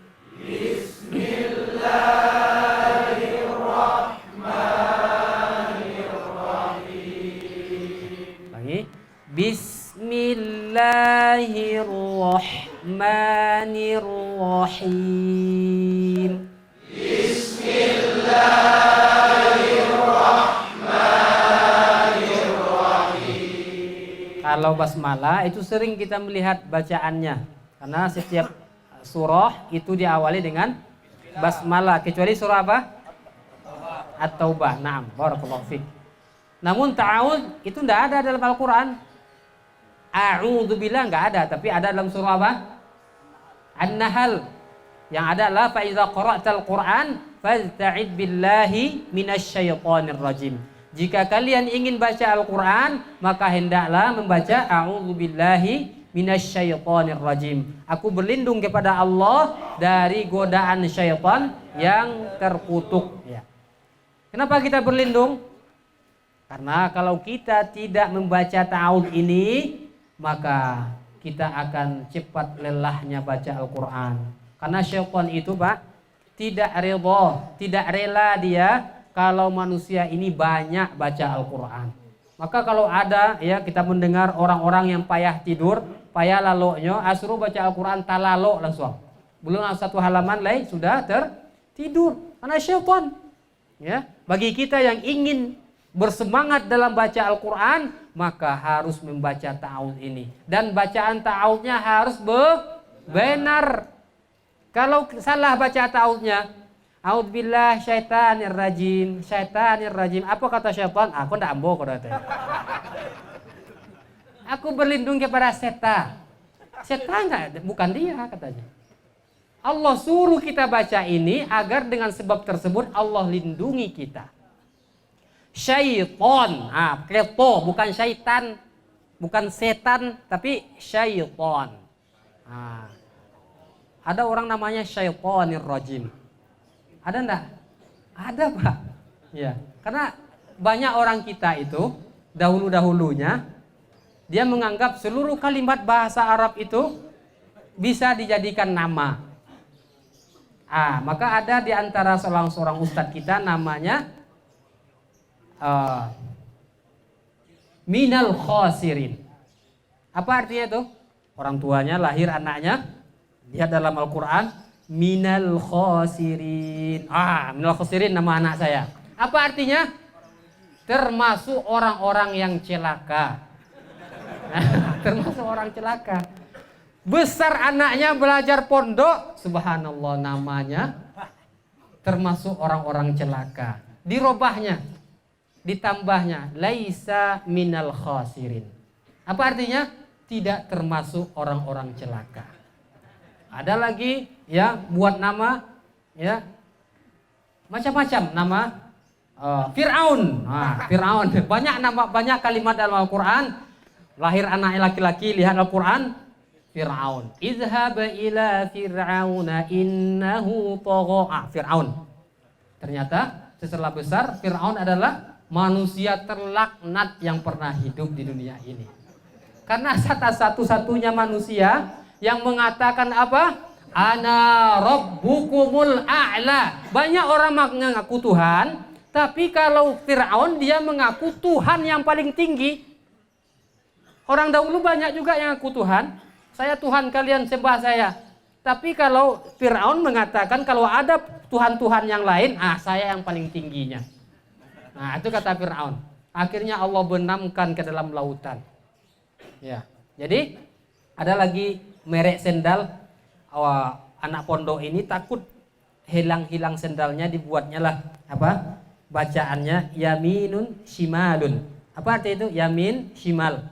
Bismillahirrahmanirrahim. Lagi. Bismillahirrahmanirrahim. Bismillahirrahmanirrahim. Kalau basmalah itu sering kita melihat bacaannya, karena setiap surah itu diawali dengan basmalah, kecuali surah apa? At-Taubah. Naam, barakallahu fiik. Namun ta'awudz itu tidak ada dalam Al-Quran. A'udzubillah enggak ada, tapi ada dalam surah apa? An-Nahl. Yang ada adalah fa iza qara'tal Qur'an fasta'id billahi minasyaitonir rajim. Jika kalian ingin baca Al-Quran, maka hendaklah membaca a'udzubillahi minasyaitonir rajim. Aku berlindung kepada Allah dari godaan syaitan yang terkutuk ya. Kenapa kita berlindung? Karena kalau kita tidak membaca ta'awudz ini, maka kita akan cepat lelahnya baca Al-Quran. Karena syaitan itu Pak, tidak rela dia kalau manusia ini banyak baca Al-Quran. Maka kalau ada ya, kita mendengar orang-orang yang payah tidur, payah laloknya, asru baca Al-Quran talalo langsung. belum satu halaman lain sudah tertidur karena syaitan. Ya, bagi kita yang ingin bersemangat dalam baca Al-Quran, maka harus membaca ta'awudz ini. Dan bacaan ta'awudznya harus benar. Kalau salah baca ta'awudznya, a'udzubillah syaitanir rajim, syaitanir rajim. Apa kata syaitan? Aku ndak ambo kata. Aku berlindung kepada setan. Setan bukan dia katanya. Allah suruh kita baca ini agar dengan sebab tersebut Allah lindungi kita. Syaiton, keto, bukan syaitan, bukan setan, tapi syaiton. Ada orang namanya syaitonir rajim. Ada enggak? Ada, Pak. Ya, karena banyak orang kita itu dahulu-dahulunya dia menganggap seluruh kalimat bahasa Arab itu bisa dijadikan nama. Maka ada di antara seorang ustadz kita namanya minal khosirin. Apa artinya itu? Orang tuanya lahir anaknya, lihat dalam Al-Quran, minal khosirin. Minal khosirin nama anak saya. Apa artinya? Termasuk orang-orang yang celaka. Termasuk orang celaka. Besar anaknya belajar pondok, subhanallah namanya termasuk orang-orang celaka. Dirobahnya, ditambahnya laisa minal khasirin. Apa artinya? Tidak termasuk orang-orang celaka. Ada lagi ya buat nama ya macam-macam nama Fir'aun. Fir'aun banyak nama, banyak kalimat dalam Al-Quran. Lahir anaknya laki-laki, lihat Al-Quran. Fir'aun. Izhab ila fir'auna innahu tagha. Fir'aun. Ternyata setelah besar Fir'aun adalah manusia terlaknat yang pernah hidup di dunia ini. Karena satu-satunya manusia yang mengatakan apa? Ana rabbukumul a'la. Banyak orang mengaku Tuhan, tapi kalau Fir'aun dia mengaku Tuhan yang paling tinggi. Orang dahulu banyak juga yang ngaku Tuhan. Saya Tuhan, kalian sembah saya. Tapi kalau Fir'aun mengatakan kalau ada Tuhan-Tuhan yang lain, saya yang paling tingginya. Itu kata Fir'aun. Akhirnya Allah benamkan ke dalam lautan. Ya. Jadi ada lagi merek sendal. Anak pondok ini takut hilang-hilang sendalnya, dibuatnya lah apa? Bacaannya yaminun shimalun. Apa arti itu? Yamin shimal.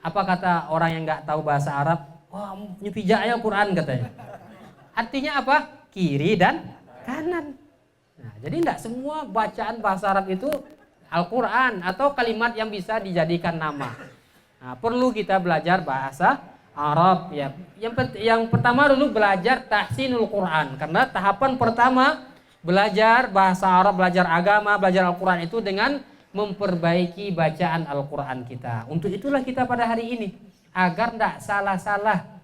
Apa kata orang yang nggak tahu bahasa Arab? Nyupijaknya Quran katanya. Artinya apa? Kiri dan kanan. Jadi tidak semua bacaan bahasa Arab itu Al-Quran atau kalimat yang bisa dijadikan nama. Perlu kita belajar bahasa Arab ya. Yang pertama dulu belajar tahsinul Quran, karena tahapan pertama belajar bahasa Arab, belajar agama, belajar Al-Quran itu dengan memperbaiki bacaan Al-Quran kita. Untuk itulah kita pada hari ini, agar tidak salah-salah.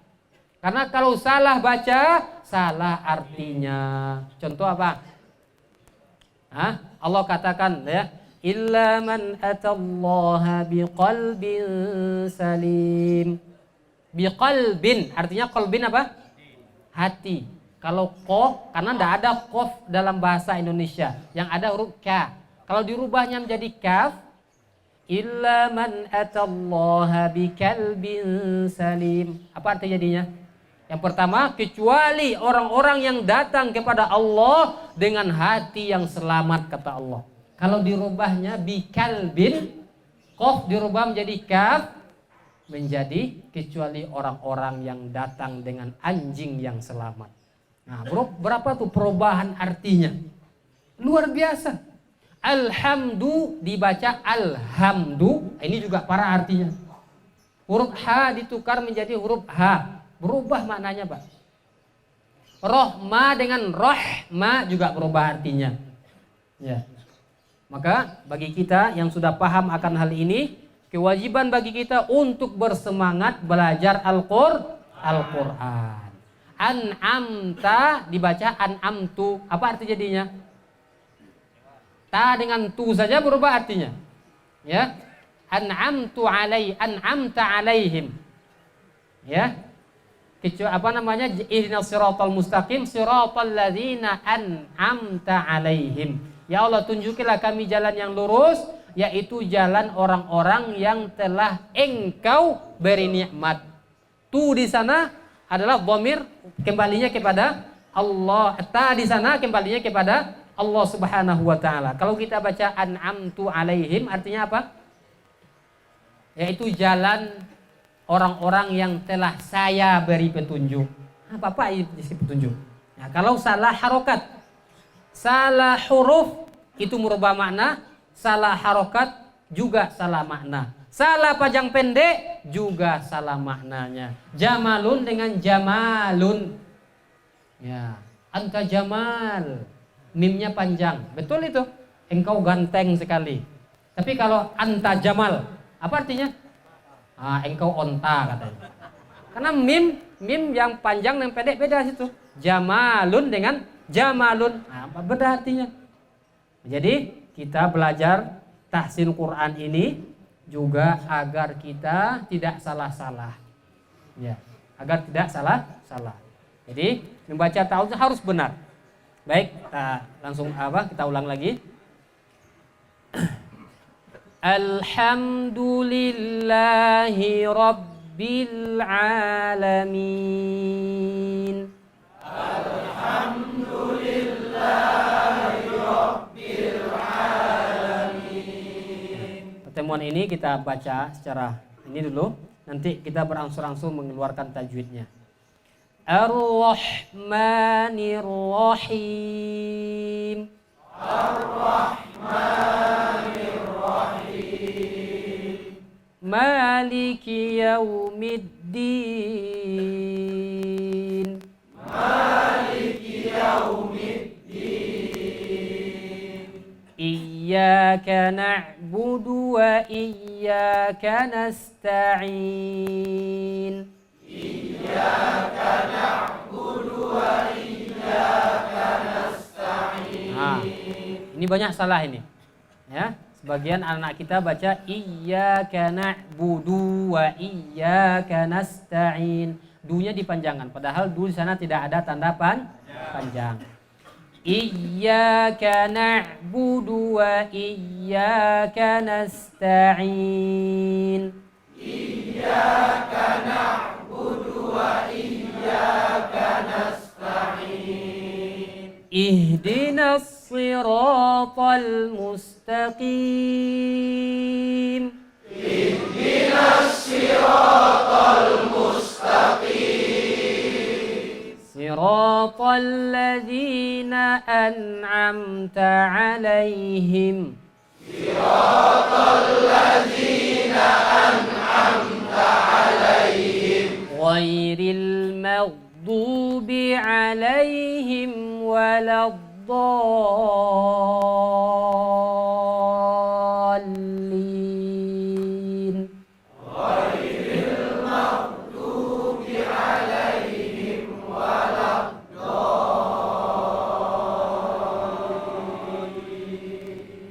Karena kalau salah baca, salah artinya. Contoh apa? Allah katakan ya, illa man atallaha biqalbin salim. Biqalbin, artinya qalbin apa? Hati. Kalau qaf, karena tidak ada qaf dalam bahasa Indonesia, yang ada huruf ka. Kalau dirubahnya menjadi kaf, illa man atallaha biqalbin salim. Apa artinya jadinya? Yang pertama, kecuali orang-orang yang datang kepada Allah dengan hati yang selamat, kata Allah. Kalau dirubahnya biqalbin, qaf dirubah menjadi kaf, menjadi kecuali orang-orang yang datang dengan anjing yang selamat. Berapa tuh perubahan artinya? Luar biasa. Alhamdu dibaca alhamdu, ini juga para artinya. Huruf H ditukar menjadi huruf H, berubah maknanya Pak. Rohma dengan rohma juga berubah artinya. Ya. Maka bagi kita yang sudah paham akan hal ini, kewajiban bagi kita untuk bersemangat belajar Al-Quran. An'amta dibaca an'amtu, apa arti jadinya? Ta dengan tu saja berubah artinya. Ya. An'amta alaihim. Ya. kecuali apa namanya, ihdinas siratal mustaqim siratal ladzina an'amta alaihim. Ya Allah, tunjukilah kami jalan yang lurus, yaitu jalan orang-orang yang telah Engkau beri nikmat. Tu di sana adalah dhamir kembalinya kepada Allah. Ta di sana kembalinya kepada Allah Subhanahu wa taala. Kalau kita baca an'amtu alaihim artinya apa? Yaitu jalan orang-orang yang telah saya beri petunjuk. Apa isi petunjuk? Nah, kalau salah harokat, salah huruf itu merubah makna, salah harokat juga salah makna. Salah panjang pendek juga salah maknanya. Jamalun dengan jamalun. Ya, anta jamal. Mimnya panjang. Betul itu. Engkau ganteng sekali. Tapi kalau anta jamal, apa artinya? Engkau onta katanya. Karena mim yang panjang dan pendek beda situ. Jamalun dengan jamalun. Apa beda artinya? Jadi kita belajar tahsin Quran ini juga agar kita tidak salah-salah. Ya, agar tidak salah-salah. Jadi membaca ta'awudz harus benar. Baik, kita ulang lagi. Alhamdulillahi Rabbil Alamin. Alhamdulillahi Rabbil Alamin. Pertemuan ini kita baca secara ini dulu. Nanti kita berangsur-angsur mengeluarkan tajwidnya. Ar-Rahmanir Rahim. Ar-Rahmanir Rahim. Maliki Yaumiddin. Maliki Yaumiddin. Iyyaka na'budu wa iyyaka nasta'in. Iyyaka na'budu wa iyyaka nasta'in. Ini banyak salah ini. Ya, sebagian anak kita baca iyyaka na'budu wa iyyaka nasta'in. Du-nya dipanjangkan, padahal du di sana tidak ada tanda panjang. Iyyaka na'budu wa iyyaka nasta'in. Iyyaka na'budu wa iyyaka nasta'in. Ihdinas siratal mustaqim. Ihdinas siratal mustaqim. Siratal ladzina an'amta 'alaihim. Siratal ladzina an'amta 'alaihim. Ghairil maghdubi 'alaihim waladdallin. Ghairil maghdubi 'alaihim waladdallin.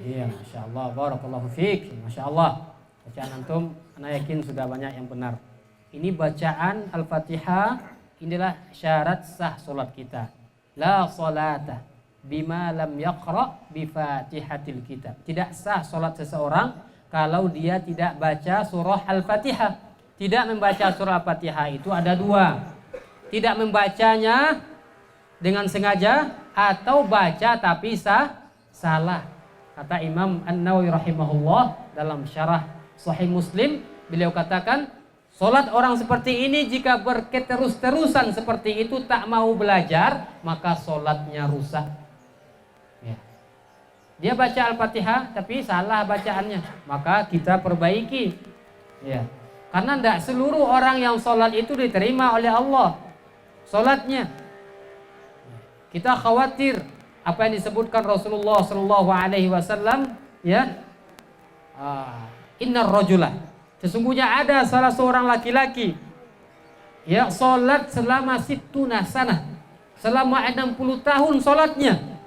Iya, masyaallah, barakallahu fiik. Masyaallah. Bacaan antum ana yakin sudah banyak yang benar. Ini bacaan Al-Fatihah, inilah syarat sah salat kita. La salata bima lam yaqra bi Fatihatil kitab. Tidak sah salat seseorang kalau dia tidak baca surah Al-Fatihah. Tidak membaca surah Al-Fatihah itu ada dua. Tidak membacanya dengan sengaja atau baca tapi salah. Kata Imam An-Nawawi rahimahullah dalam syarah Sahih Muslim, beliau katakan, salat orang seperti ini jika berketerus-terusan seperti itu tak mau belajar, maka salatnya rusak. Ya. Dia baca Al-Fatihah tapi salah bacaannya, maka kita perbaiki. Ya. Karena tidak seluruh orang yang salat itu diterima oleh Allah salatnya. Kita khawatir apa yang disebutkan Rasulullah sallallahu alaihi wasallam, ya. Innar rajula, sesungguhnya ada salah seorang laki-laki ya salat selama sittuna sanah, selama 60 tahun salatnya.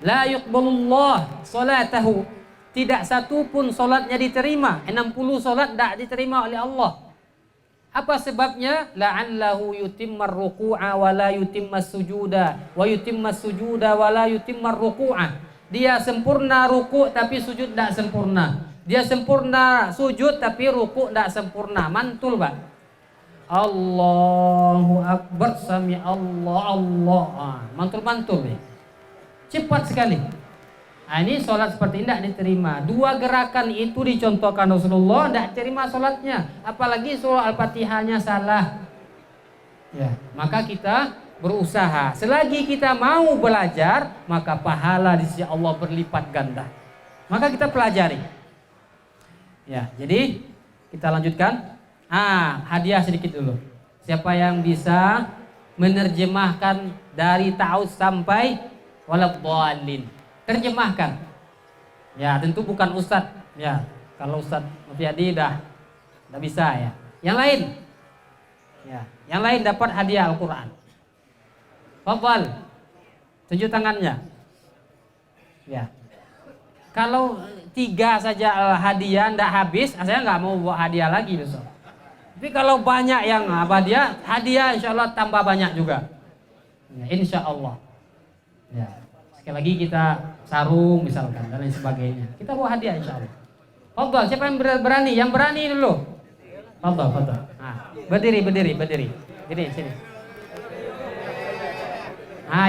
La yuqbalullah salatahu, tidak satu pun salatnya diterima. 60 salat tidak diterima oleh Allah. Apa sebabnya? La'allahu yutimmar ruku'a wa la yutimmas sujuda wa yutimmas sujuda wa la yutimmar ruku'a. Dia sempurna ruku' tapi sujud tidak sempurna. Dia sempurna sujud tapi ruku' tidak sempurna. Mantul, Pak. Allahu Akbar, sami Allah. Mantul-mantul ya. Cepat sekali. Nah, ini sholat seperti ini tidak diterima. Dua gerakan itu dicontohkan Rasulullah, tidak terima sholatnya. Apalagi surah Al-Fatihahnya salah. Ya, maka kita berusaha. Selagi kita mau belajar, maka pahala di sisi Allah berlipat ganda. Maka kita pelajari. Ya, jadi kita lanjutkan. Hadiah sedikit dulu. Siapa yang bisa menerjemahkan dari ta'awudz sampai waladhdallin? Terjemahkan. Ya, tentu bukan Ustadz. Ya, kalau Ustadz Mufiadi dah tidak bisa ya. Yang lain. Ya, yang lain dapat hadiah Al-Qur'an. Fadhal. Tunjuk tangannya. Ya. Kalau 3 saja hadiah tidak habis, saya nggak mau bawa hadiah lagi besok. Tapi kalau banyak yang hadiah insya Allah tambah banyak juga. Ya, insya Allah. Ya. Sekali lagi kita sarung misalkan dan lain sebagainya. Kita bawa hadiah insya Allah. Fadhal, siapa yang berani? Yang berani dulu. Fadhal. Berdiri. Ini sini.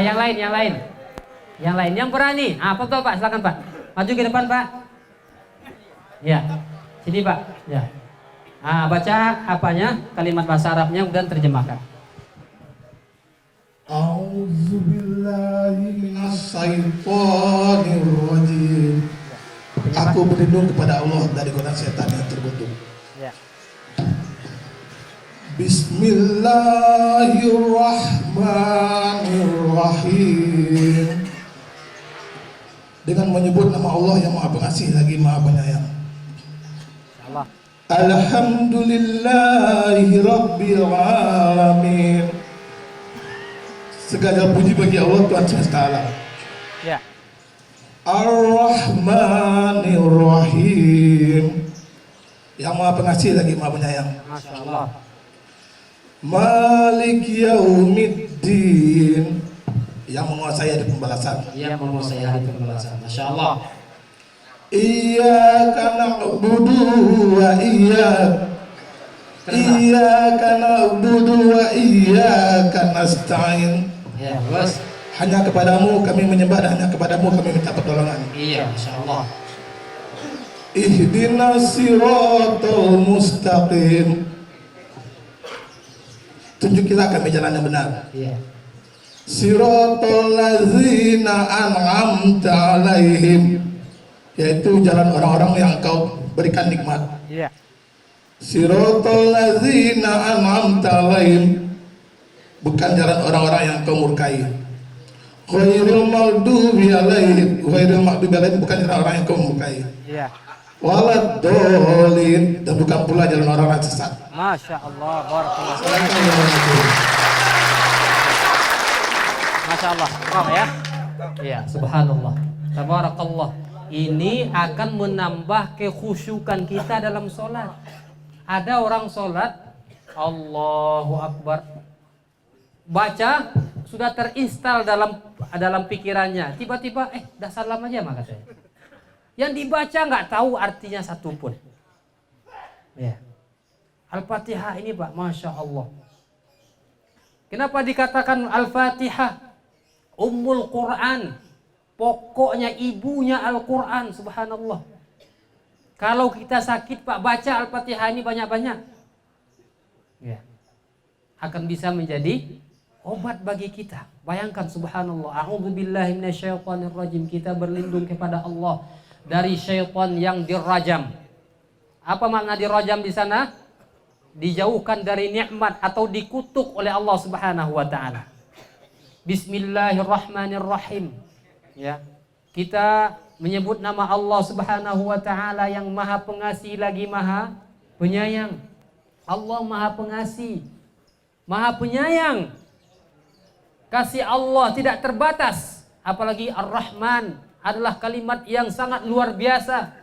Yang lain. Yang berani. Fadhal Pak, silakan Pak. Maju ke depan Pak. Ya. Sini Pak. Ya. Baca apanya? Kalimat bahasa Arabnya dan terjemahkan. A'udzubillahi minasyaitonirrajim. Aku berlindung kepada Allah dari godaan setan yang terkutuk. Ya. Bismillahirrahmanirrahim. Dengan menyebut nama Allah yang Maha Pengasih lagi Maha Penyayang. Insyaallah. Alhamdulillahi Rabbil Alamin. Segala puji bagi Allah Tuhan semesta alam. Ya. Ar-Rahmanir-Rahim. Yang Maha Pengasih lagi Maha Penyayang. Masya Allah. Malik Yaumiddin. Yang menguasai hari pembalasan. Ia menguasai hari pembalasan. Masya Allah. Iyyaka na'budu wa iyyaka nasta'in. Ya, bos. Hanya kepadamu kami menyembah dan hanya kepadamu kami minta pertolongan. Iya, Masya Allah. Ihdinas siratal mustaqim. Tunjukilah kami jalan yang benar. Iya. Siratal ladzina an'amta alaihim. Yaitu jalan orang-orang yang Engkau berikan nikmat. Iya. Siratal ladzina an'amta alaihim. Bukan jalan orang-orang yang Engkau murkai. Ghairil maghdubi alaihim. Ghairil maghdubi alaihim bukan jalan orang yang Engkau murkai. Iya. Waladdallin, dan bukan pula jalan orang yang sesat. Masya Allah. Barakallah. Masya Allah. Maaf ya. Iya. Subhanallah. Tabarakallah. Ini akan menambah kekhusyukan kita dalam sholat. Ada orang sholat, Allahu Akbar, baca sudah terinstal dalam pikirannya. Tiba-tiba, dah salam aja maka saya. Yang dibaca nggak tahu artinya satupun. Ya. Al-Fatihah ini Pak, Masya Allah. Kenapa dikatakan Al-Fatihah Ummul Quran? Pokoknya ibunya Al-Quran, subhanallah. Kalau kita sakit Pak, baca Al-Fatihah ini banyak-banyak. Ya. Akan bisa menjadi obat bagi kita. Bayangkan subhanallah. A'udzubillahi minasyaitonirrajim. Kita berlindung kepada Allah dari syaitan yang dirajam. Apa makna dirajam di sana? Dijauhkan dari nikmat atau dikutuk oleh Allah Subhanahu wa taala. Bismillahirrahmanirrahim. Ya. Kita menyebut nama Allah Subhanahu wa taala yang Maha Pengasih lagi Maha Penyayang. Allah Maha Pengasih, Maha Penyayang. Kasih Allah tidak terbatas, apalagi Ar-Rahman adalah kalimat yang sangat luar biasa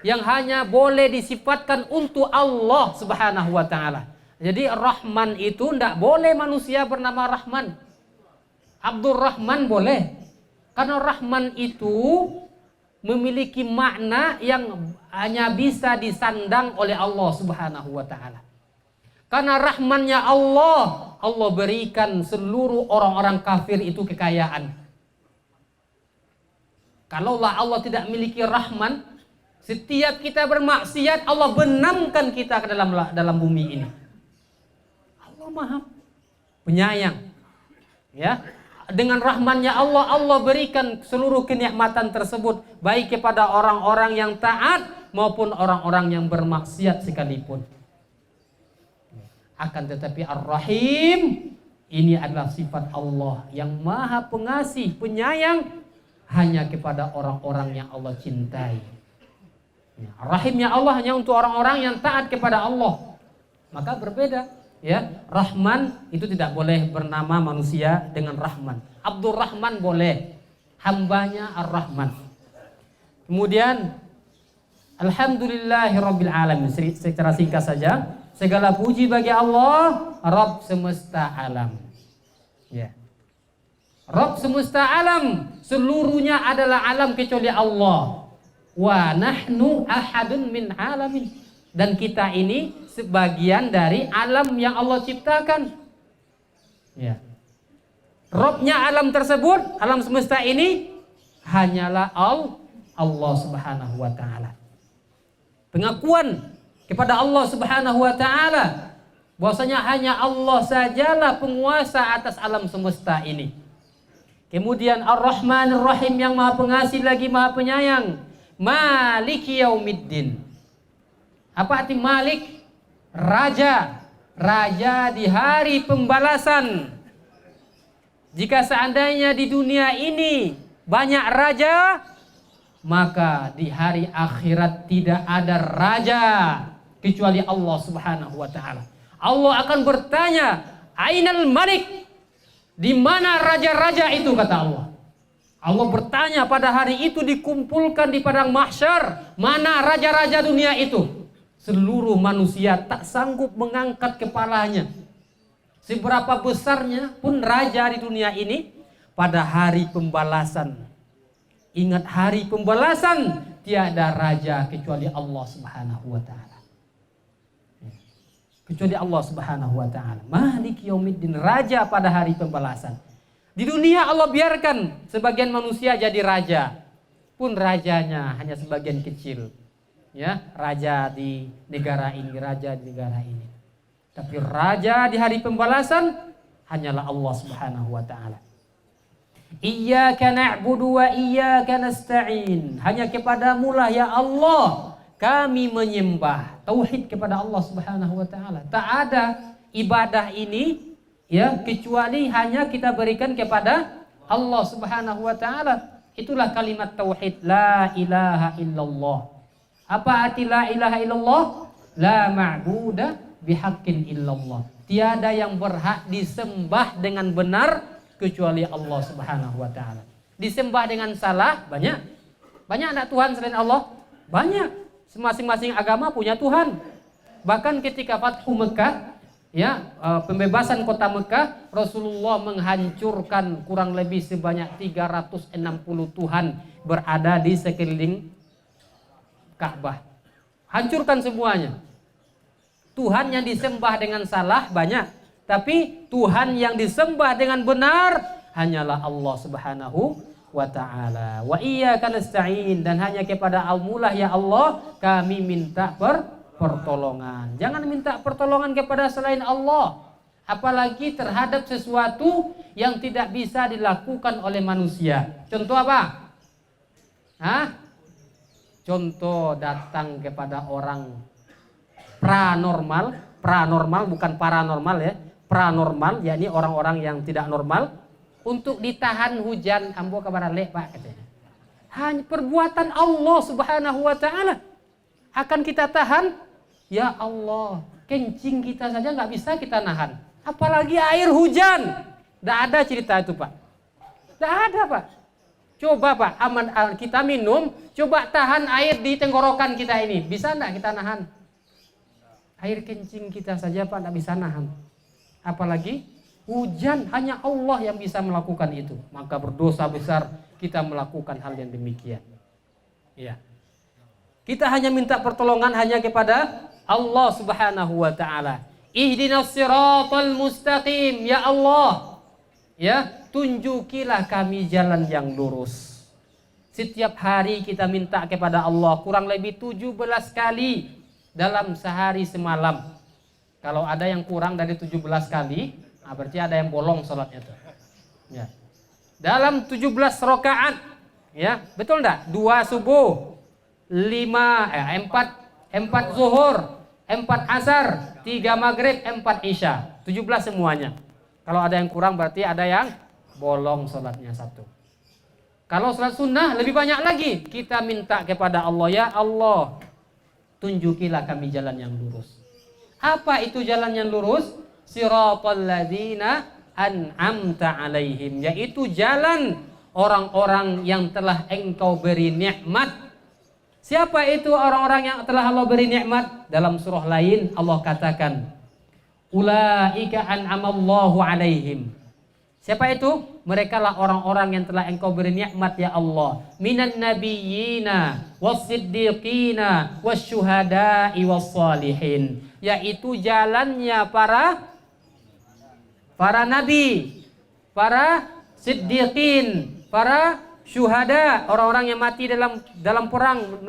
yang hanya boleh disifatkan untuk Allah Subhanahu wa taala. Jadi Rahman itu tidak boleh manusia bernama Rahman. Abdurrahman boleh. Karena Rahman itu memiliki makna yang hanya bisa disandang oleh Allah Subhanahu wa ta'ala. Karena rahmannya Allah, Allah berikan seluruh orang-orang kafir itu kekayaan. Kalaulah Allah tidak memiliki rahman, setiap kita bermaksiat Allah benamkan kita ke dalam bumi ini. Allah Maha Penyayang. Ya, dengan rahmannya Allah, Allah berikan seluruh kenikmatan tersebut baik kepada orang-orang yang taat maupun orang-orang yang bermaksiat sekalipun. Akan tetapi Ar-Rahim ini adalah sifat Allah yang Maha Pengasih, Penyayang hanya kepada orang-orang yang Allah cintai. Rahimnya Allah hanya untuk orang-orang yang taat kepada Allah. Maka berbeda, ya. Rahman itu tidak boleh bernama manusia dengan Rahman. Abdurrahman boleh, hambanya Ar-Rahman. Kemudian Alhamdulillahirabbil alamin. Secara singkat saja, segala puji bagi Allah, Rabb semesta alam. Ya. Rabb semesta alam, seluruhnya adalah alam kecuali Allah. Wa nahnu ahadun min alamin. Dan kita ini sebagian dari alam yang Allah ciptakan. Ya. Rabbnya alam tersebut, alam semesta ini hanyalah Allah Subhanahu wa ta'ala. Pengakuan kepada Allah Subhanahu wa ta'ala bahwasanya hanya Allah sajalah penguasa atas alam semesta ini. Kemudian Ar-Rahman Ar-Rahim yang Maha Pengasih lagi Maha Penyayang. Maliki Yaumiddin. Apa arti Malik? Raja. Raja di hari pembalasan. Jika seandainya di dunia ini banyak raja, maka di hari akhirat tidak ada raja kecuali Allah Subhanahu wa ta'ala. Allah akan bertanya, Ainal Malik? Di mana raja-raja itu, kata Allah. Allah bertanya pada hari itu, dikumpulkan di padang mahsyar, mana raja-raja dunia itu? Seluruh manusia tak sanggup mengangkat kepalanya. Seberapa besarnya pun raja di dunia ini, pada hari pembalasan. Ingat hari pembalasan, tiada raja kecuali Allah Subhanahu wa ta'ala. Kecuali Allah Subhanahu wa ta'ala. Malik Yaumiddin, raja pada hari pembalasan. Di dunia Allah biarkan sebagian manusia jadi raja, pun rajanya hanya sebagian kecil. Ya, raja di negara ini, raja di negara ini. Tapi raja di hari pembalasan hanyalah Allah Subhanahu wa ta'ala. Iyyaka na'budu wa iyyaka nasta'in. Hanya kepadamu lah ya Allah kami menyembah. Tauhid kepada Allah Subhanahu wa ta'ala. Tak ada ibadah ini ya kecuali hanya kita berikan kepada Allah Subhanahu wa ta'ala. Itulah kalimat tauhid, la ilaha illallah. Apa arti la ilaha illallah? La ma'buda bihaqqin illallah. Tiada yang berhak disembah dengan benar kecuali Allah Subhanahu wa ta'ala. Disembah dengan salah banyak. Banyak enggak Tuhan selain Allah? Banyak. Masing-masing agama punya Tuhan. Bahkan ketika Fathu Mekah, ya, pembebasan kota Mekah, Rasulullah menghancurkan kurang lebih sebanyak 360 Tuhan berada di sekeliling Ka'bah. Hancurkan semuanya. Tuhan yang disembah dengan salah banyak, tapi Tuhan yang disembah dengan benar hanyalah Allah Subhanahu wa ta'ala. Wa iyyaka nasta'in, dan hanya kepada Allah ya Allah kami minta pertolongan. Jangan minta pertolongan kepada selain Allah, apalagi terhadap sesuatu yang tidak bisa dilakukan oleh manusia. Contoh apa? Contoh datang kepada orang pranormal bukan paranormal ya. Pranormal, yakni orang-orang yang tidak normal, untuk ditahan hujan ambo kabar lek Pak katanya. Hanya perbuatan Allah Subhanahu wa ta'ala akan kita tahan. Ya Allah, kencing kita saja nggak bisa kita nahan, apalagi air hujan. Tidak ada cerita itu Pak. Tidak ada Pak. Coba Pak, kita minum, coba tahan air di tenggorokan kita ini, bisa enggak kita nahan? Air kencing kita saja Pak tidak bisa nahan. Apalagi hujan, hanya Allah yang bisa melakukan itu. Maka berdosa besar kita melakukan hal yang demikian. Ya. Kita hanya minta pertolongan hanya kepada Allah Subhanahu wa taala. Ihdinas siratal mustaqim ya Allah. Ya, tunjukilah kami jalan yang lurus. Setiap hari kita minta kepada Allah kurang lebih 17 kali dalam sehari semalam. Kalau ada yang kurang dari 17 kali, berarti ada yang bolong sholatnya tuh. Ya. Dalam 17 rakaat, ya, betul enggak? 2 subuh, 4 zuhur, 4 asar, 3 maghrib, 4 isya. 17 semuanya. Kalau ada yang kurang berarti ada yang bolong sholatnya satu. Kalau sholat sunnah lebih banyak lagi. Kita minta kepada Allah, ya Allah, tunjukilah kami jalan yang lurus. Apa itu jalan yang lurus? Siratal ladzina an'amta alaihim, yaitu jalan orang-orang yang telah engkau beri nikmat. Siapa itu orang-orang yang telah Allah beri nikmat? Dalam surah lain Allah katakan, ulaika an'amallahu alaihim. Siapa itu? Mereka lah orang-orang yang telah engkau beri nikmat ya Allah. Minan nabiyyina was-siddiqina wasyuhada'i was-salihin. Yaitu jalannya para nabi, para siddiqin, para syuhada, orang-orang yang mati dalam perang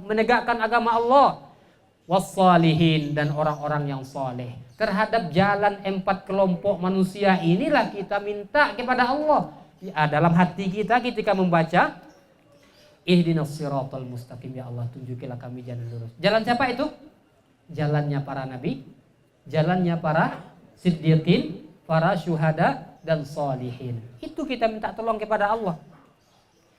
menegakkan agama Allah, was-salihin, dan orang-orang yang saleh. Terhadap jalan 4 kelompok manusia inilah kita minta kepada Allah. Ya, dalam hati kita ketika membaca ihdinas siratal mustaqim, ya Allah tunjukilah kami jalan lurus. Jalan siapa itu? Jalannya para nabi, jalannya para siddiqin, para syuhada dan salihin. Itu kita minta tolong kepada Allah.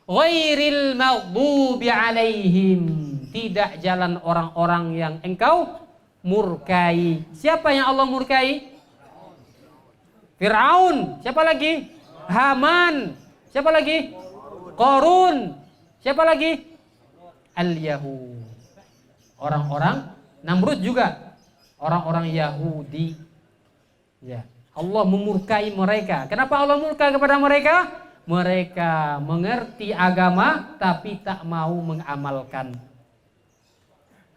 Ghairil maghdubi alaihim, tidak jalan orang-orang yang engkau murkai. Siapa yang Allah murkai? Fir'aun. Siapa lagi? Haman. Siapa lagi? Qarun. Siapa lagi? Al-Yahud. Orang-orang Namrud juga. Orang-orang Yahudi. Ya. Allah memurkai mereka. Kenapa Allah murka kepada mereka? Mereka mengerti agama tapi tak mau mengamalkan.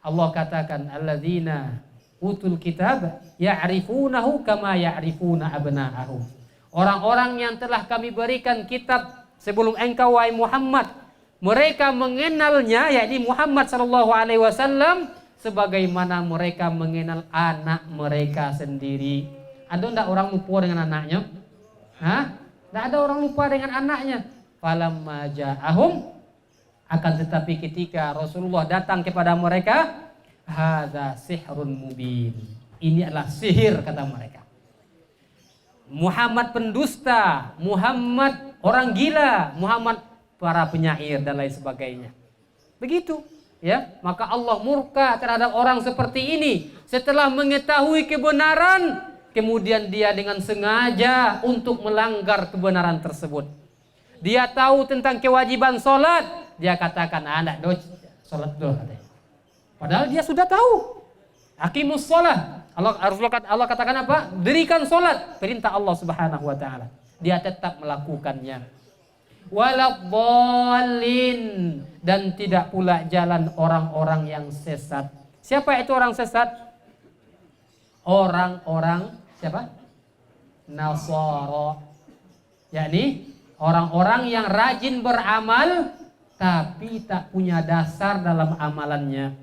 Allah katakan alladzina utul kitab ya'rifunahu kama ya'rifuna abna'ahum. Orang-orang yang telah kami berikan kitab sebelum engkau wahai Muhammad, mereka mengenalnya, yakni Muhammad sallallahu alaihi wasallam, sebagaimana mereka mengenal anak mereka sendiri. Ada enggak orang lupa dengan anaknya? Hah? Enggak ada orang lupa dengan anaknya. Falamma ja'ahum, akan tetapi ketika Rasulullah datang kepada mereka, hadza sihrun mubin. Ini adalah sihir kata mereka. Muhammad pendusta, Muhammad orang gila, Muhammad para penyair dan lain sebagainya. Begitu, ya. Maka Allah murka terhadap orang seperti ini setelah mengetahui kebenaran, kemudian dia dengan sengaja untuk melanggar kebenaran tersebut. Dia tahu tentang kewajiban sholat, dia katakan anak sholat dulu katanya. Padahal dia sudah tahu. Aqimus sholat. Allah katakan apa? Dirikan sholat. Perintah Allah Subhanahu wa taala. Dia tetap melakukannya. Waladhdallin, dan tidak pula jalan orang-orang yang sesat. Siapa itu orang sesat? Orang-orang siapa? Nasara. Yakni orang-orang yang rajin beramal tapi tak punya dasar dalam amalannya.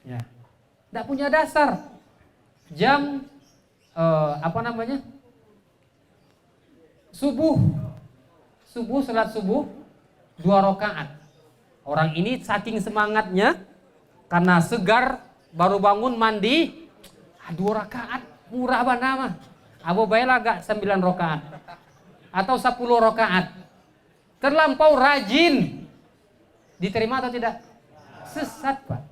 Ya. Tak punya dasar. Jam Subuh, salat subuh 2 rakaat. Orang ini saking semangatnya karena segar baru bangun mandi 2 rakaat murah banget mah. Abu Baila gak 9 rakaat atau 10 rakaat. Terlampau rajin. Diterima atau tidak? Sesat, Pak.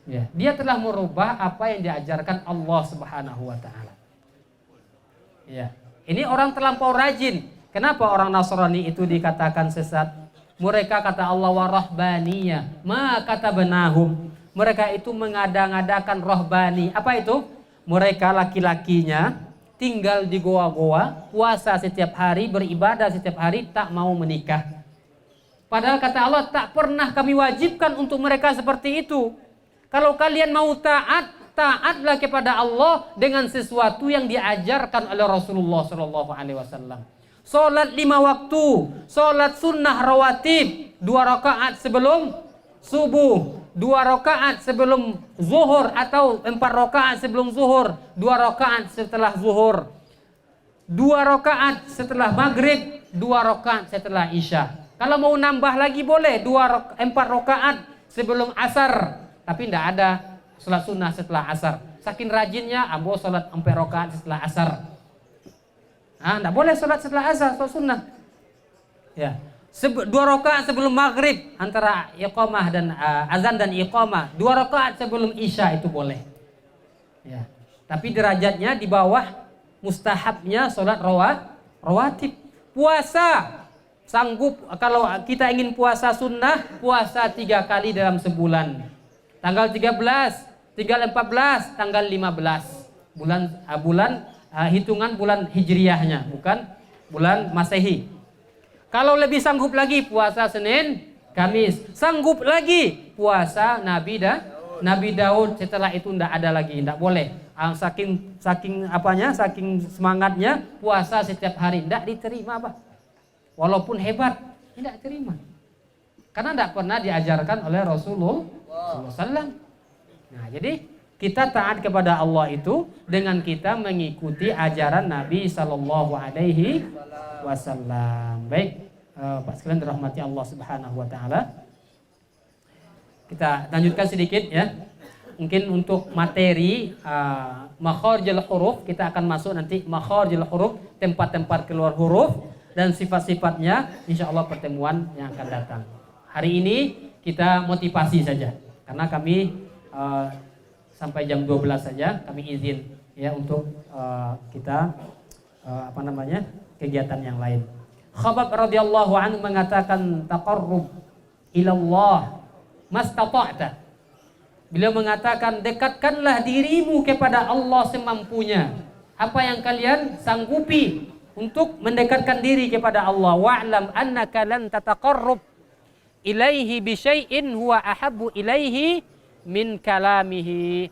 Ya, dia telah merubah apa yang diajarkan Allah Subhanahu wa taala. Ya. Ini orang terlampau rajin. Kenapa orang Nasrani itu dikatakan sesat? Mereka kata Allah warahbaniyah, ma katabnahum mereka itu mengada-ngadakan rohbani. Apa itu? Mereka laki-lakinya tinggal di goa-goa, puasa setiap hari, beribadah setiap hari, tak mau menikah. Padahal kata Allah, tak pernah kami wajibkan untuk mereka seperti itu. Kalau kalian mau taat, taatlah kepada Allah dengan sesuatu yang diajarkan oleh Rasulullah SAW. Salat 5 waktu, salat sunnah rawatib, 2 rakaat sebelum subuh, 2 rakaat sebelum zuhur atau 4 rakaat sebelum zuhur, 2 rakaat setelah zuhur, 2 rakaat setelah maghrib, 2 rakaat setelah isya. Kalau mau nambah lagi boleh 4 rakaat sebelum asar, tapi tidak ada salat sunnah setelah asar. Saking rajinnya, ambo salat 4 rakaat setelah asar. Tidak boleh salat setelah asar, salat sunnah. Ya. 2 rakaat sebelum maghrib, antara iqamah dan azan dan iqamah. 2 rakaat sebelum isya itu boleh. Ya. Tapi derajatnya di bawah mustahabnya salat rawatib. Puasa, sanggup kalau kita ingin puasa sunnah, puasa 3 kali dalam sebulan. Tanggal 13, tanggal 14, tanggal 15. Bulan hitungan bulan hijriyahnya, bukan bulan Masehi. Kalau lebih sanggup lagi puasa Senin, Kamis. Sanggup lagi puasa Nabi Daud, setelah itu tidak ada lagi, tidak boleh. Saking semangatnya puasa setiap hari, tidak diterima, Pak. Walaupun hebat, tidak terima. Karena tidak pernah diajarkan oleh Rasulullah SAW. Nah, jadi kita taat kepada Allah itu dengan kita mengikuti ajaran Nabi Sallallahu Alaihi Wasallam. Baik, Pak sekalian dirahmati Allah Subhanahu Wa Taala. Kita lanjutkan sedikit ya. Mungkin untuk materi makharijul huruf, kita akan masuk nanti makharijul huruf, tempat-tempat keluar huruf dan sifat-sifatnya. Insya Allah pertemuan yang akan datang. Hari ini kita motivasi saja, karena kami sampai jam 12 saja kami izin ya untuk kita kegiatan yang lain. Khabbab radhiyallahu anhu mengatakan taqarrub ilallah mastata'ta. Beliau mengatakan dekatkanlah dirimu kepada Allah semampunya. Apa yang kalian sanggupi untuk mendekatkan diri kepada Allah. Wa'lam annaka lan tataqarrub ilaihi bi syai'in huwa ahabbu ilaihi min kalamihi.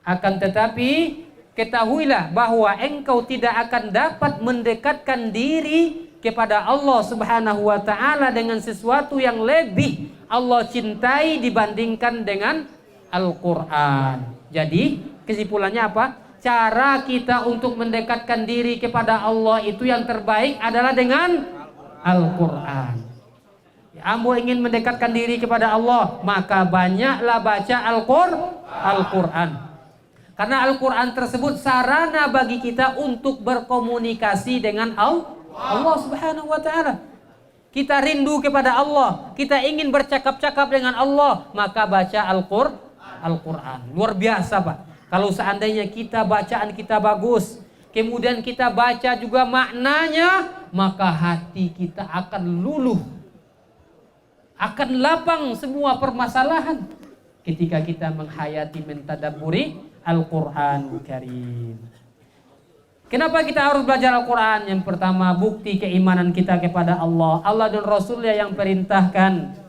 Akan tetapi ketahuilah bahwa engkau tidak akan dapat mendekatkan diri kepada Allah Subhanahu wa taala dengan sesuatu yang lebih Allah cintai dibandingkan dengan Al-Qur'an. Jadi kesimpulannya apa? Cara kita untuk mendekatkan diri kepada Allah itu yang terbaik adalah dengan Al-Qur'an. Ambo ingin mendekatkan diri kepada Allah, maka banyaklah baca Al-Quran. Karena Al-Quran tersebut sarana bagi kita untuk berkomunikasi dengan Allah Subhanahu wa Ta'ala. Kita rindu kepada Allah, kita ingin bercakap-cakap dengan Allah, maka baca Al-Quran. Luar biasa, Pak. Kalau seandainya kita bacaan kita bagus, kemudian kita baca juga maknanya, maka hati kita akan luluh, akan lapang semua permasalahan ketika kita menghayati mentadabburi Al-Qur'anul Karim. Kenapa kita harus belajar Al-Quran? Yang pertama, bukti keimanan kita kepada Allah. Allah dan Rasulnya yang perintahkan.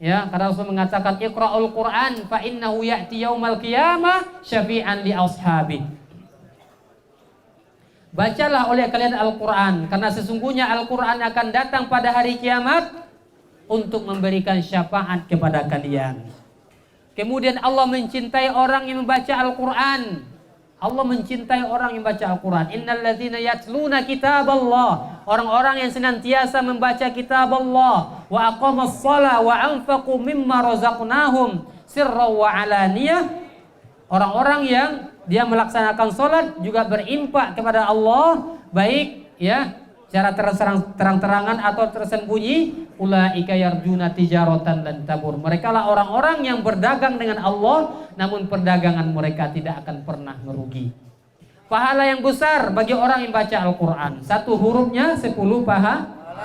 Ya, karena Rasul mengatakan Iqra'ul Quran fa innahu ya'ti yaumal qiyamah syafi'an li ashabi. Bacalah oleh kalian Al-Quran, karena sesungguhnya Al-Quran akan datang pada hari kiamat untuk memberikan syafaat kepada kalian. Kemudian Allah mencintai orang yang membaca Al-Quran. Allah mencintai orang yang baca Al-Quran. Innalladzina yatluna kitaballah. Orang-orang yang senantiasa membaca kitab Allah. Wa aqamas shalah wa anfaqu mimma razaqnahum sirran wa alaniyah. Orang-orang yang dia melaksanakan salat juga berinfak kepada Allah, baik ya secara terang-terangan atau tersembunyi. Ulaika yarjuna tijaratan lan tabur. Mereka lah orang-orang yang berdagang dengan Allah, namun perdagangan mereka tidak akan pernah merugi. Pahala yang besar bagi orang yang baca Al-Quran. Satu hurufnya 10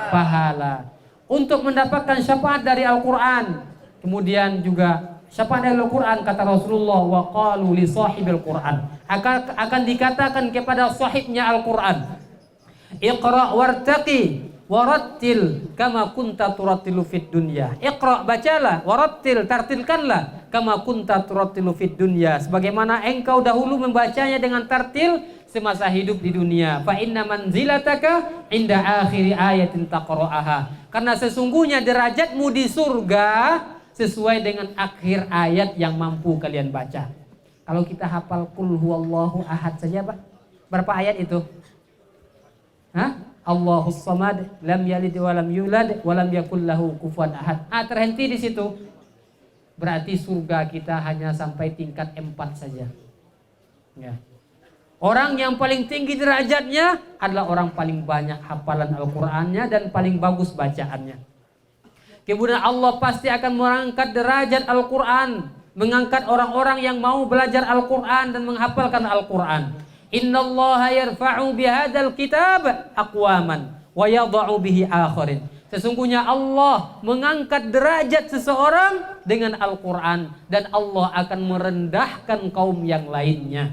pahala. Untuk mendapatkan syafaat dari Al-Quran. Kemudian juga siapa ahli Al-Quran? Kata Rasulullah, wa qalu li sahibil Quran. Akan dikatakan kepada sahibnya Al-Quran, Iqra wartaqi warattil kama kunta turattilu fid dunya. Iqra, bacalah, warattil, tartilkanlah, kama kunta turattilu fid dunya, sebagaimana engkau dahulu membacanya dengan tartil semasa hidup di dunia. Fa inna manzilataka inda akhiri ayatin taqra'aha. Karena sesungguhnya derajatmu di surga sesuai dengan akhir ayat yang mampu kalian baca. Kalau kita hafal qul huwallahu ahad saja, Pak, berapa ayat itu? Hah? Allahus samad, lam yalid wa lam yulad wa lam yakul lahu kufuwan ahad. Terhenti di situ. Berarti surga kita hanya sampai tingkat 4 saja. Ya. Orang yang paling tinggi derajatnya adalah orang paling banyak hafalan Al-Qur'annya dan paling bagus bacaannya. Kemudian Allah pasti akan mengangkat derajat Al-Qur'an, mengangkat orang-orang yang mau belajar Al-Qur'an dan menghafalkan Al-Qur'an. Innallaha yarfa'u bihadzal kitab aqwaman wa yadha'u bihi akharin. Sesungguhnya Allah mengangkat derajat seseorang dengan Al-Qur'an dan Allah akan merendahkan kaum yang lainnya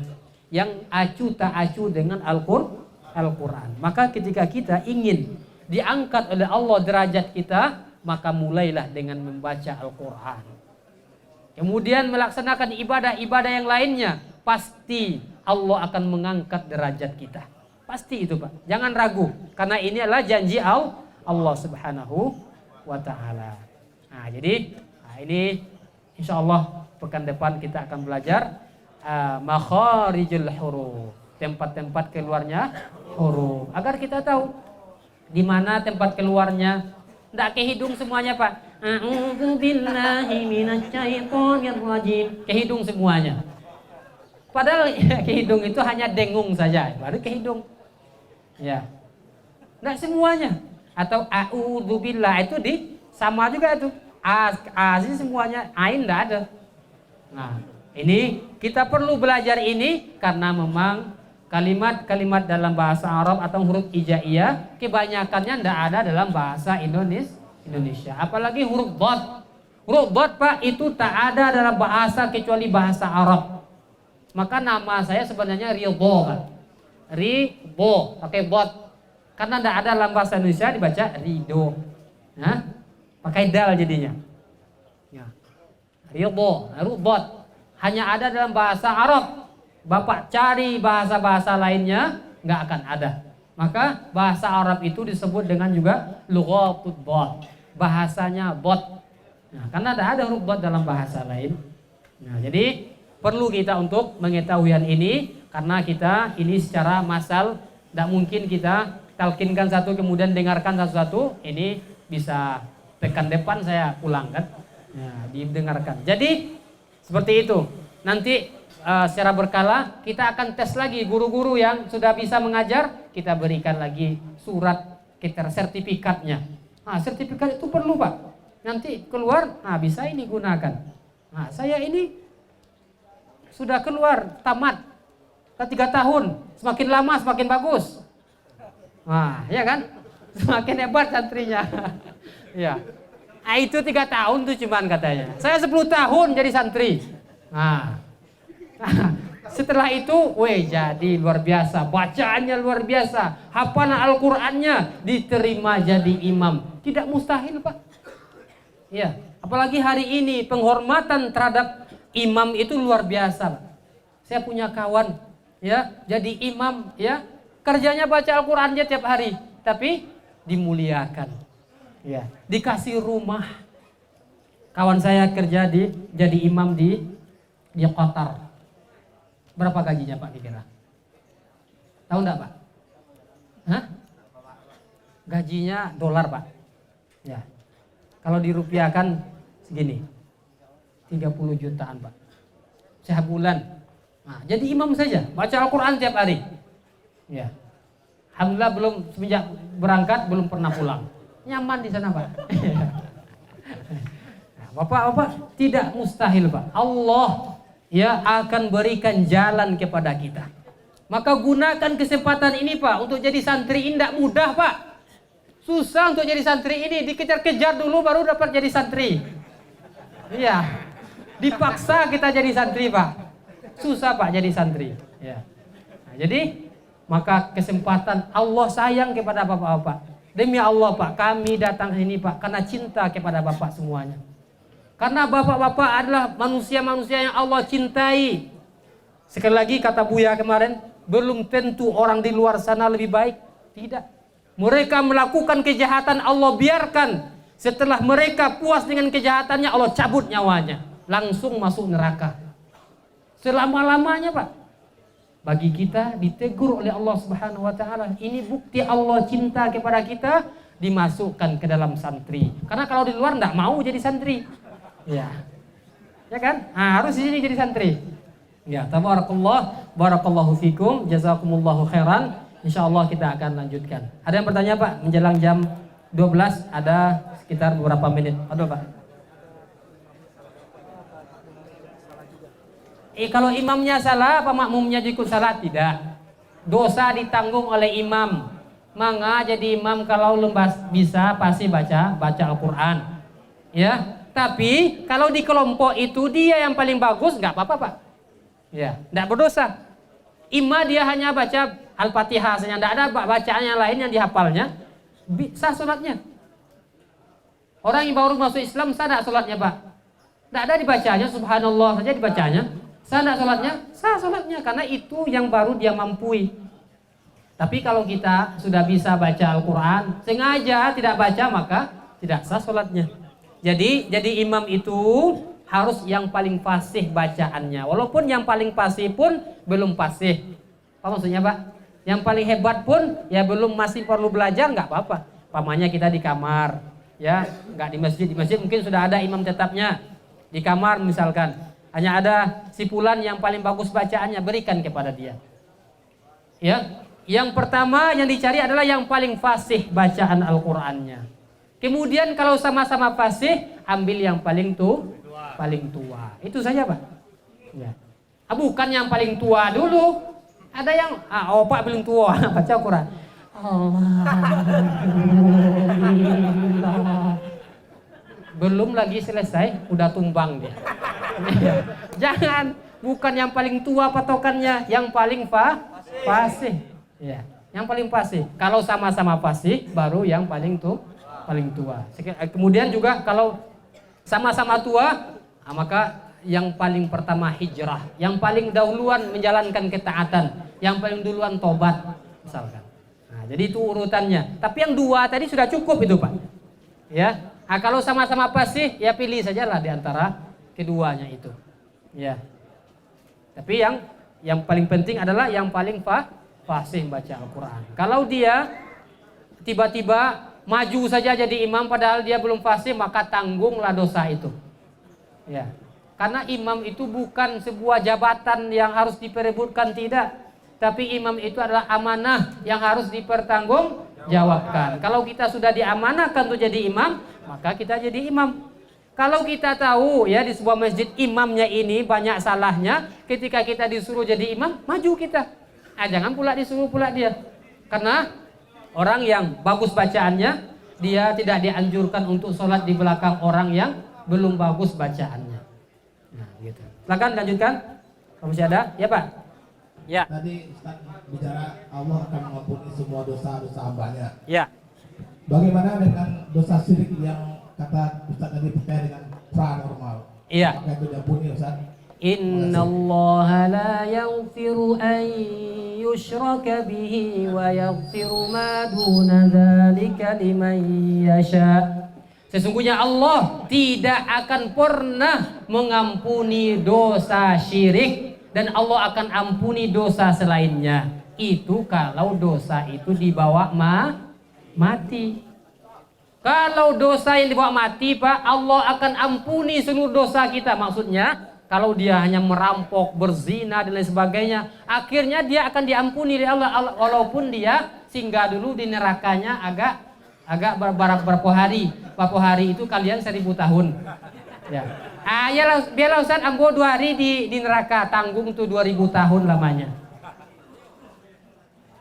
yang acu tak acu dengan Al-Qur'an. Maka ketika kita ingin diangkat oleh Allah derajat kita, maka mulailah dengan membaca Al-Qur'an. Kemudian melaksanakan ibadah-ibadah yang lainnya, pasti Allah akan mengangkat derajat kita. Pasti itu, Pak. Jangan ragu, karena ini adalah janji Allah Subhanahu wa taala. Nah, jadi ini insyaallah pekan depan kita akan belajar makharijul huruf, tempat-tempat keluarnya huruf, agar kita tahu di mana tempat keluarnya. Enggak ke hidung semuanya, Pak. A'udzu billahi minasyaitonir rajim. Ke hidung semuanya. Padahal ke hidung itu hanya dengung saja, baru ke hidung. Ya. Enggak semuanya. Atau a'udzubillah itu sama juga itu. Sih semuanya, ain enggak ada. Nah, ini kita perlu belajar ini karena memang kalimat-kalimat dalam bahasa Arab atau huruf hijaiyah kebanyakannya enggak ada dalam bahasa Indonesia. Apalagi huruf dhad. Huruf dhad, Pak, itu tak ada dalam bahasa kecuali bahasa Arab. Maka nama saya sebenarnya Ridho, kan? Ridho, pakai bot. Karena tidak ada dalam bahasa Indonesia dibaca Ridho. Nah, pakai dal jadinya. Ya. Ridho, bot. Hanya ada dalam bahasa Arab. Bapak cari bahasa-bahasa lainnya, nggak akan ada. Maka bahasa Arab itu disebut dengan juga lughatud bot. Bahasanya bot. Nah, karena tidak ada huruf bot dalam bahasa lain. Nah, jadi perlu kita untuk mengetahui ini, karena kita ini secara massal, tidak mungkin kita talkinkan satu kemudian dengarkan satu-satu. Ini bisa pekan depan saya ulang, kan? Nah, didengarkan. Jadi seperti itu. Nanti secara berkala kita akan tes lagi guru-guru yang sudah bisa mengajar, kita berikan lagi surat sertifikatnya. Nah, sertifikat itu perlu, Pak. Nanti keluar, nah bisa ini gunakan. Nah, saya ini sudah keluar tamat ke 3 tahun, semakin lama semakin bagus. Nah, ya kan? Semakin hebat santrinya. Ya. Nah, itu 3 tahun tuh cuman katanya. Saya 10 tahun jadi santri. Nah. Setelah itu, jadi luar biasa, bacaannya luar biasa, hafalan Al-Qur'annya, diterima jadi imam. Tidak mustahil, Pak. Ya, apalagi hari ini penghormatan terhadap imam itu luar biasa. Saya punya kawan, ya, jadi imam, ya, kerjanya baca Al-Qur'annya tiap hari, tapi dimuliakan, ya, dikasih rumah. Kawan saya kerja jadi imam di Qatar. Berapa gajinya, Pak, dikira? Tahu enggak, Pak? Hah? Gajinya dolar, Pak. Ya. Kalau dirupiahkan segini. 30 jutaan, Pak. Sebulan. Nah, jadi imam saja, baca Al-Qur'an tiap hari. Ya. Alhamdulillah belum semenjak berangkat belum pernah pulang. Nyaman di sana, Pak. Nah, Bapak-bapak, tidak mustahil, Pak. Allah akan berikan jalan kepada kita. Maka gunakan kesempatan ini, Pak, untuk jadi santri. Tidak mudah, Pak. Susah untuk jadi santri ini, dikejar-kejar dulu baru dapat jadi santri. Iya. Dipaksa kita jadi santri, Pak. Susah, Pak, jadi santri. Ya. Nah, jadi maka kesempatan Allah sayang kepada bapak-bapak. Demi Allah, Pak, kami datang sini, Pak, karena cinta kepada bapak semuanya. Karena bapak-bapak adalah manusia-manusia yang Allah cintai. Sekali lagi kata Buya kemarin, belum tentu orang di luar sana lebih baik. Tidak. Mereka melakukan kejahatan, Allah biarkan. Setelah mereka puas dengan kejahatannya, Allah cabut nyawanya. Langsung masuk neraka. Selama-lamanya, Pak. Bagi kita ditegur oleh Allah Subhanahu wa taala. Ini bukti Allah cinta kepada kita, dimasukkan ke dalam santri. Karena kalau di luar enggak mau jadi santri. Ya. Ya kan? Nah, harus di sini jadi santri. Ya, tabarakallah, barakallahu fikum, jazakumullahu khairan. Insyaallah kita akan lanjutkan. Ada yang bertanya, Pak? Menjelang jam 12 ada sekitar beberapa menit. Aduh, Pak. Kalau imamnya salah, apa makmumnya ikut salah? Tidak. Dosa ditanggung oleh imam. Maka jadi imam kalau bisa pasti baca Al-Quran. Ya. Tapi kalau di kelompok itu dia yang paling bagus, nggak apa-apa, Pak. Ya, tidak berdosa. Imam dia hanya baca Al-Fatihah saja, tidak ada bacaan yang lain yang dihafalnya, sah sholatnya. Orang yang baru masuk Islam sah tidak sholatnya, Pak? Tidak ada dibacanya, subhanallah saja dibacanya. Sah tidak sholatnya? Sah sholatnya, karena itu yang baru dia mampu. Tapi kalau kita sudah bisa baca Al-Quran, sengaja tidak baca, maka tidak sah sholatnya. Jadi imam itu harus yang paling fasih bacaannya. Walaupun yang paling fasih pun belum fasih. Apa maksudnya, Pak? Yang paling hebat pun ya belum, masih perlu belajar, nggak apa-apa. Pamannya kita di kamar, ya nggak di masjid. Di masjid mungkin sudah ada imam tetapnya. Di kamar misalkan hanya ada si fulan yang paling bagus bacaannya, berikan kepada dia. Ya, yang pertama yang dicari adalah yang paling fasih bacaan Al-Qur'annya. Kemudian kalau sama-sama fasih, ambil yang paling tua. Itu saja, Pak. Ya. Bukan yang paling tua dulu. Ada yang opak paling tua baca Al-Qur'an. Belum lagi selesai udah tumbang dia. Jangan, bukan yang paling tua patokannya, yang paling fasih. Ya, yang paling fasih. Kalau sama-sama fasih baru yang paling tua. Kemudian juga kalau sama-sama tua, maka yang paling pertama hijrah, yang paling dahuluan menjalankan ketaatan, yang paling duluan tobat misalkan. Nah, jadi itu urutannya. Tapi yang dua tadi sudah cukup itu, Pak. Ya. Nah, kalau sama-sama fasih, ya pilih sajalah di antara keduanya itu. Ya. Tapi yang paling penting adalah yang paling fasih baca Al-Qur'an. Kalau dia tiba-tiba maju saja jadi imam padahal dia belum fasih, maka tanggunglah dosa itu. Ya. Karena imam itu bukan sebuah jabatan yang harus diperebutkan, tidak. Tapi imam itu adalah amanah yang harus dipertanggungjawabkan. Kalau kita sudah diamanahkan untuk jadi imam, maka kita jadi imam. Kalau kita tahu ya di sebuah masjid imamnya ini banyak salahnya, ketika kita disuruh jadi imam, maju kita. Jangan pula disuruh pula dia. Karena orang yang bagus bacaannya, dia tidak dianjurkan untuk sholat di belakang orang yang belum bagus bacaannya. Nah, gitu. Silakan lanjutkan. Kalau masih ada, ya Pak. Ya. Tadi Ustaz bicara Allah akan mengampuni semua dosa-dosa hambanya. Ya. Bagaimana dengan dosa syirik yang kata Ustaz tadi percaya dengan paranormal? Iya. Apakah itu diampuni, Ustaz? Innallaha la yaghfiru an yushraka bihi wa yaghfiru ma duna dzalika liman yasha. Sesungguhnya Allah tidak akan pernah mengampuni dosa syirik dan Allah akan ampuni dosa selainnya. Itu kalau dosa itu dibawa mati. Kalau dosa yang dibawa mati, Pak, Allah akan ampuni seluruh dosa kita. Maksudnya kalau dia hanya merampok, berzina dan lain sebagainya, akhirnya dia akan diampuni oleh Allah walaupun dia singgah dulu di nerakanya agak berapa hari. Berapa hari itu kalian 1000 tahun. Ya. Biarlah Ustaz ambo 2 hari di neraka, tanggung tuh 2000 tahun lamanya.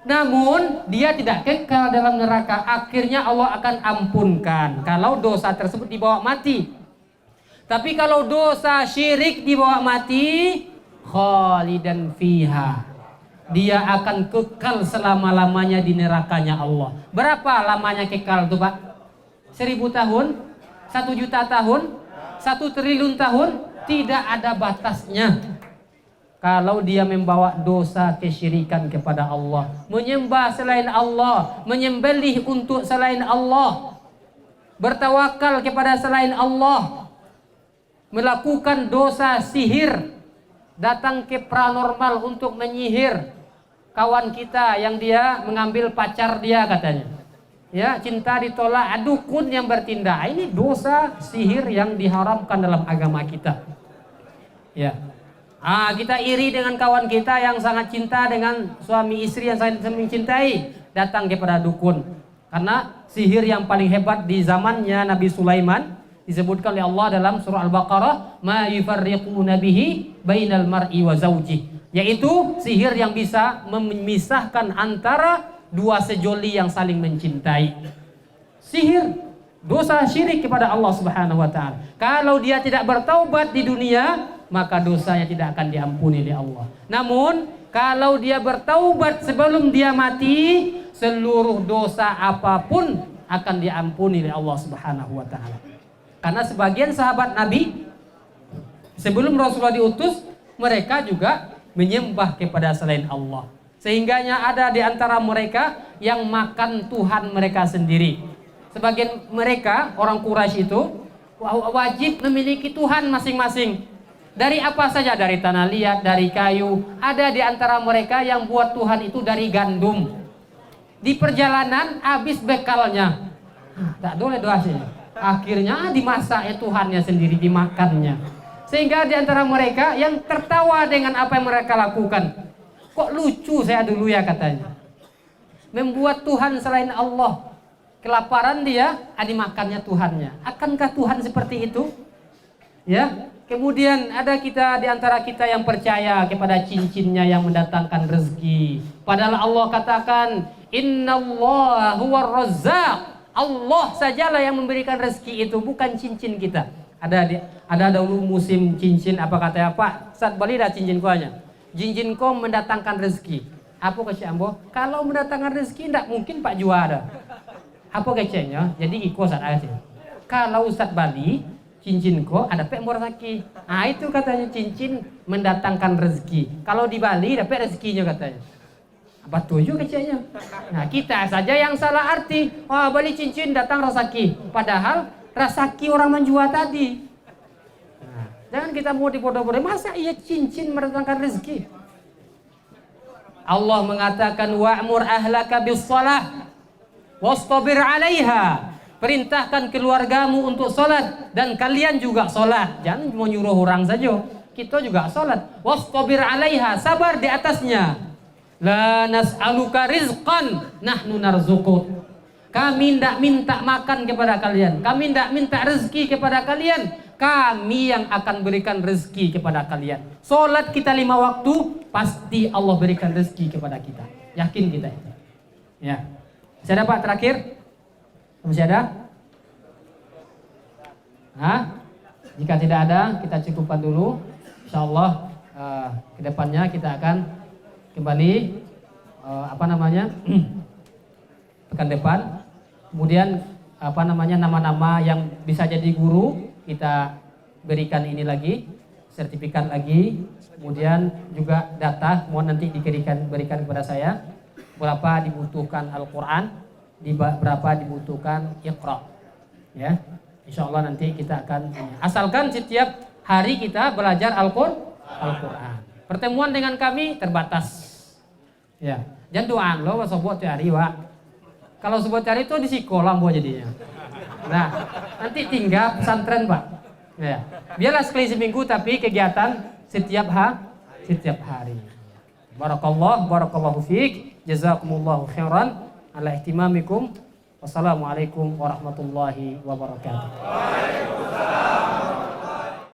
Namun dia tidak kekal dalam neraka, akhirnya Allah akan ampunkan kalau dosa tersebut dibawa mati. Tapi kalau dosa syirik dibawa mati, khalidan fiha, dia akan kekal selama-lamanya di nerakanya Allah. Berapa lamanya kekal tuh Pak? 1000 tahun? 1 juta tahun? 1 triliun tahun? Tidak ada batasnya. Kalau dia membawa dosa kesyirikan kepada Allah, menyembah selain Allah, menyembelih untuk selain Allah, bertawakal kepada selain Allah, melakukan dosa sihir, datang ke paranormal untuk menyihir kawan kita yang dia mengambil pacar dia katanya. Ya, cinta ditolak, dukun yang bertindak. Ini dosa sihir yang diharamkan dalam agama kita. Ya. Kita iri dengan kawan kita yang sangat cinta dengan suami istri yang sangat mencintai, datang kepada dukun. Karena sihir yang paling hebat di zamannya Nabi Sulaiman disebutkan oleh Allah dalam surah Al-Baqarah, ma yufarriquna bihi bainal mar'i wa zawjih, yaitu sihir yang bisa memisahkan antara dua sejoli yang saling mencintai. Sihir, dosa syirik kepada Allah Subhanahu wa taala. Kalau dia tidak bertaubat di dunia, maka dosanya tidak akan diampuni oleh Allah. Namun kalau dia bertaubat sebelum dia mati, seluruh dosa apapun akan diampuni oleh Allah Subhanahu wa taala. Karena sebagian sahabat Nabi sebelum Rasulullah diutus, mereka juga menyembah kepada selain Allah. Sehingganya ada di antara mereka yang makan Tuhan mereka sendiri. Sebagian mereka, orang Quraisy itu wajib memiliki Tuhan masing-masing. Dari apa saja, dari tanah liat, dari kayu. Ada di antara mereka yang buat Tuhan itu dari gandum. Di perjalanan habis bekalnya, tak boleh doa sih. Akhirnya dimasak Tuhannya sendiri, dimakannya. Sehingga di antara mereka yang tertawa dengan apa yang mereka lakukan. Kok lucu saya dulu ya katanya. Membuat Tuhan selain Allah. Kelaparan dia, dimakannya Tuhannya. Akankah Tuhan seperti itu? Ya. Kemudian ada kita di antara kita yang percaya kepada cincinnya yang mendatangkan rezeki. Padahal Allah katakan, Innallaha huwar razzaq. Allah sajalah yang memberikan rezeki itu, bukan cincin kita. Ada dahulu musim cincin, apa katanya Pak? Saat balik dah cincin kuanya. Cincin kau mendatangkan rezeki. Apa kata Ambo? Kalau mendatangkan rezeki tidak mungkin Pak juara. Apa kecenya? Jadi ikut saat aja. Kalau Ustaz Bali, cincin kok ada pek murasaki. Itu katanya cincin mendatangkan rezeki. Kalau di Bali dapat rezekinya katanya. Apa tujuh kecenya? Nah kita saja yang salah arti. Bali cincin datang rasaki. Padahal rasaki orang menjual tadi. Nah, jangan kita mau dibodoh-bodoh. Masa iya cincin mendatangkan rezeki? Allah mengatakan wa'mur ahlaka bis-shalah wastabir 'alaiha. Perintahkan keluargamu untuk sholat dan kalian juga sholat. Jangan mau nyuruh orang saja, kita juga sholat. Wastabir 'alaiha, sabar di atasnya. La nas'aluka rizqan nahnu narzuquk. Kami tidak minta makan kepada kalian, kami tidak minta rezeki kepada kalian, kami yang akan berikan rezeki kepada kalian. Sholat kita 5 waktu, pasti Allah berikan rezeki kepada kita. Yakin kita itu. Ya. Saya dapat terakhir. Masih ada? Jika tidak ada, kita cukupkan dulu. InsyaAllah kedepannya kita akan kembali pekan depan. Kemudian nama-nama yang bisa jadi guru kita berikan ini lagi, sertifikat lagi. Kemudian juga data mohon nanti berikan kepada saya. Berapa dibutuhkan Al-Quran, berapa dibutuhkan Iqra. Ya, insya Allah nanti kita akan asalkan setiap hari kita belajar Al-Quran. Pertemuan dengan kami terbatas. Ya, jangan doang lo sobat cari wa. Kalau sobat cari itu di sekolah buat jadinya. Nah, nanti tinggal pesantren Pak. Ya, biarlah sekali seminggu tapi kegiatan setiap hari. Barakallahu fiik. Jazakumullahu khairan ala ihtimamikum. Wassalamualaikum warahmatullahi wabarakatuh.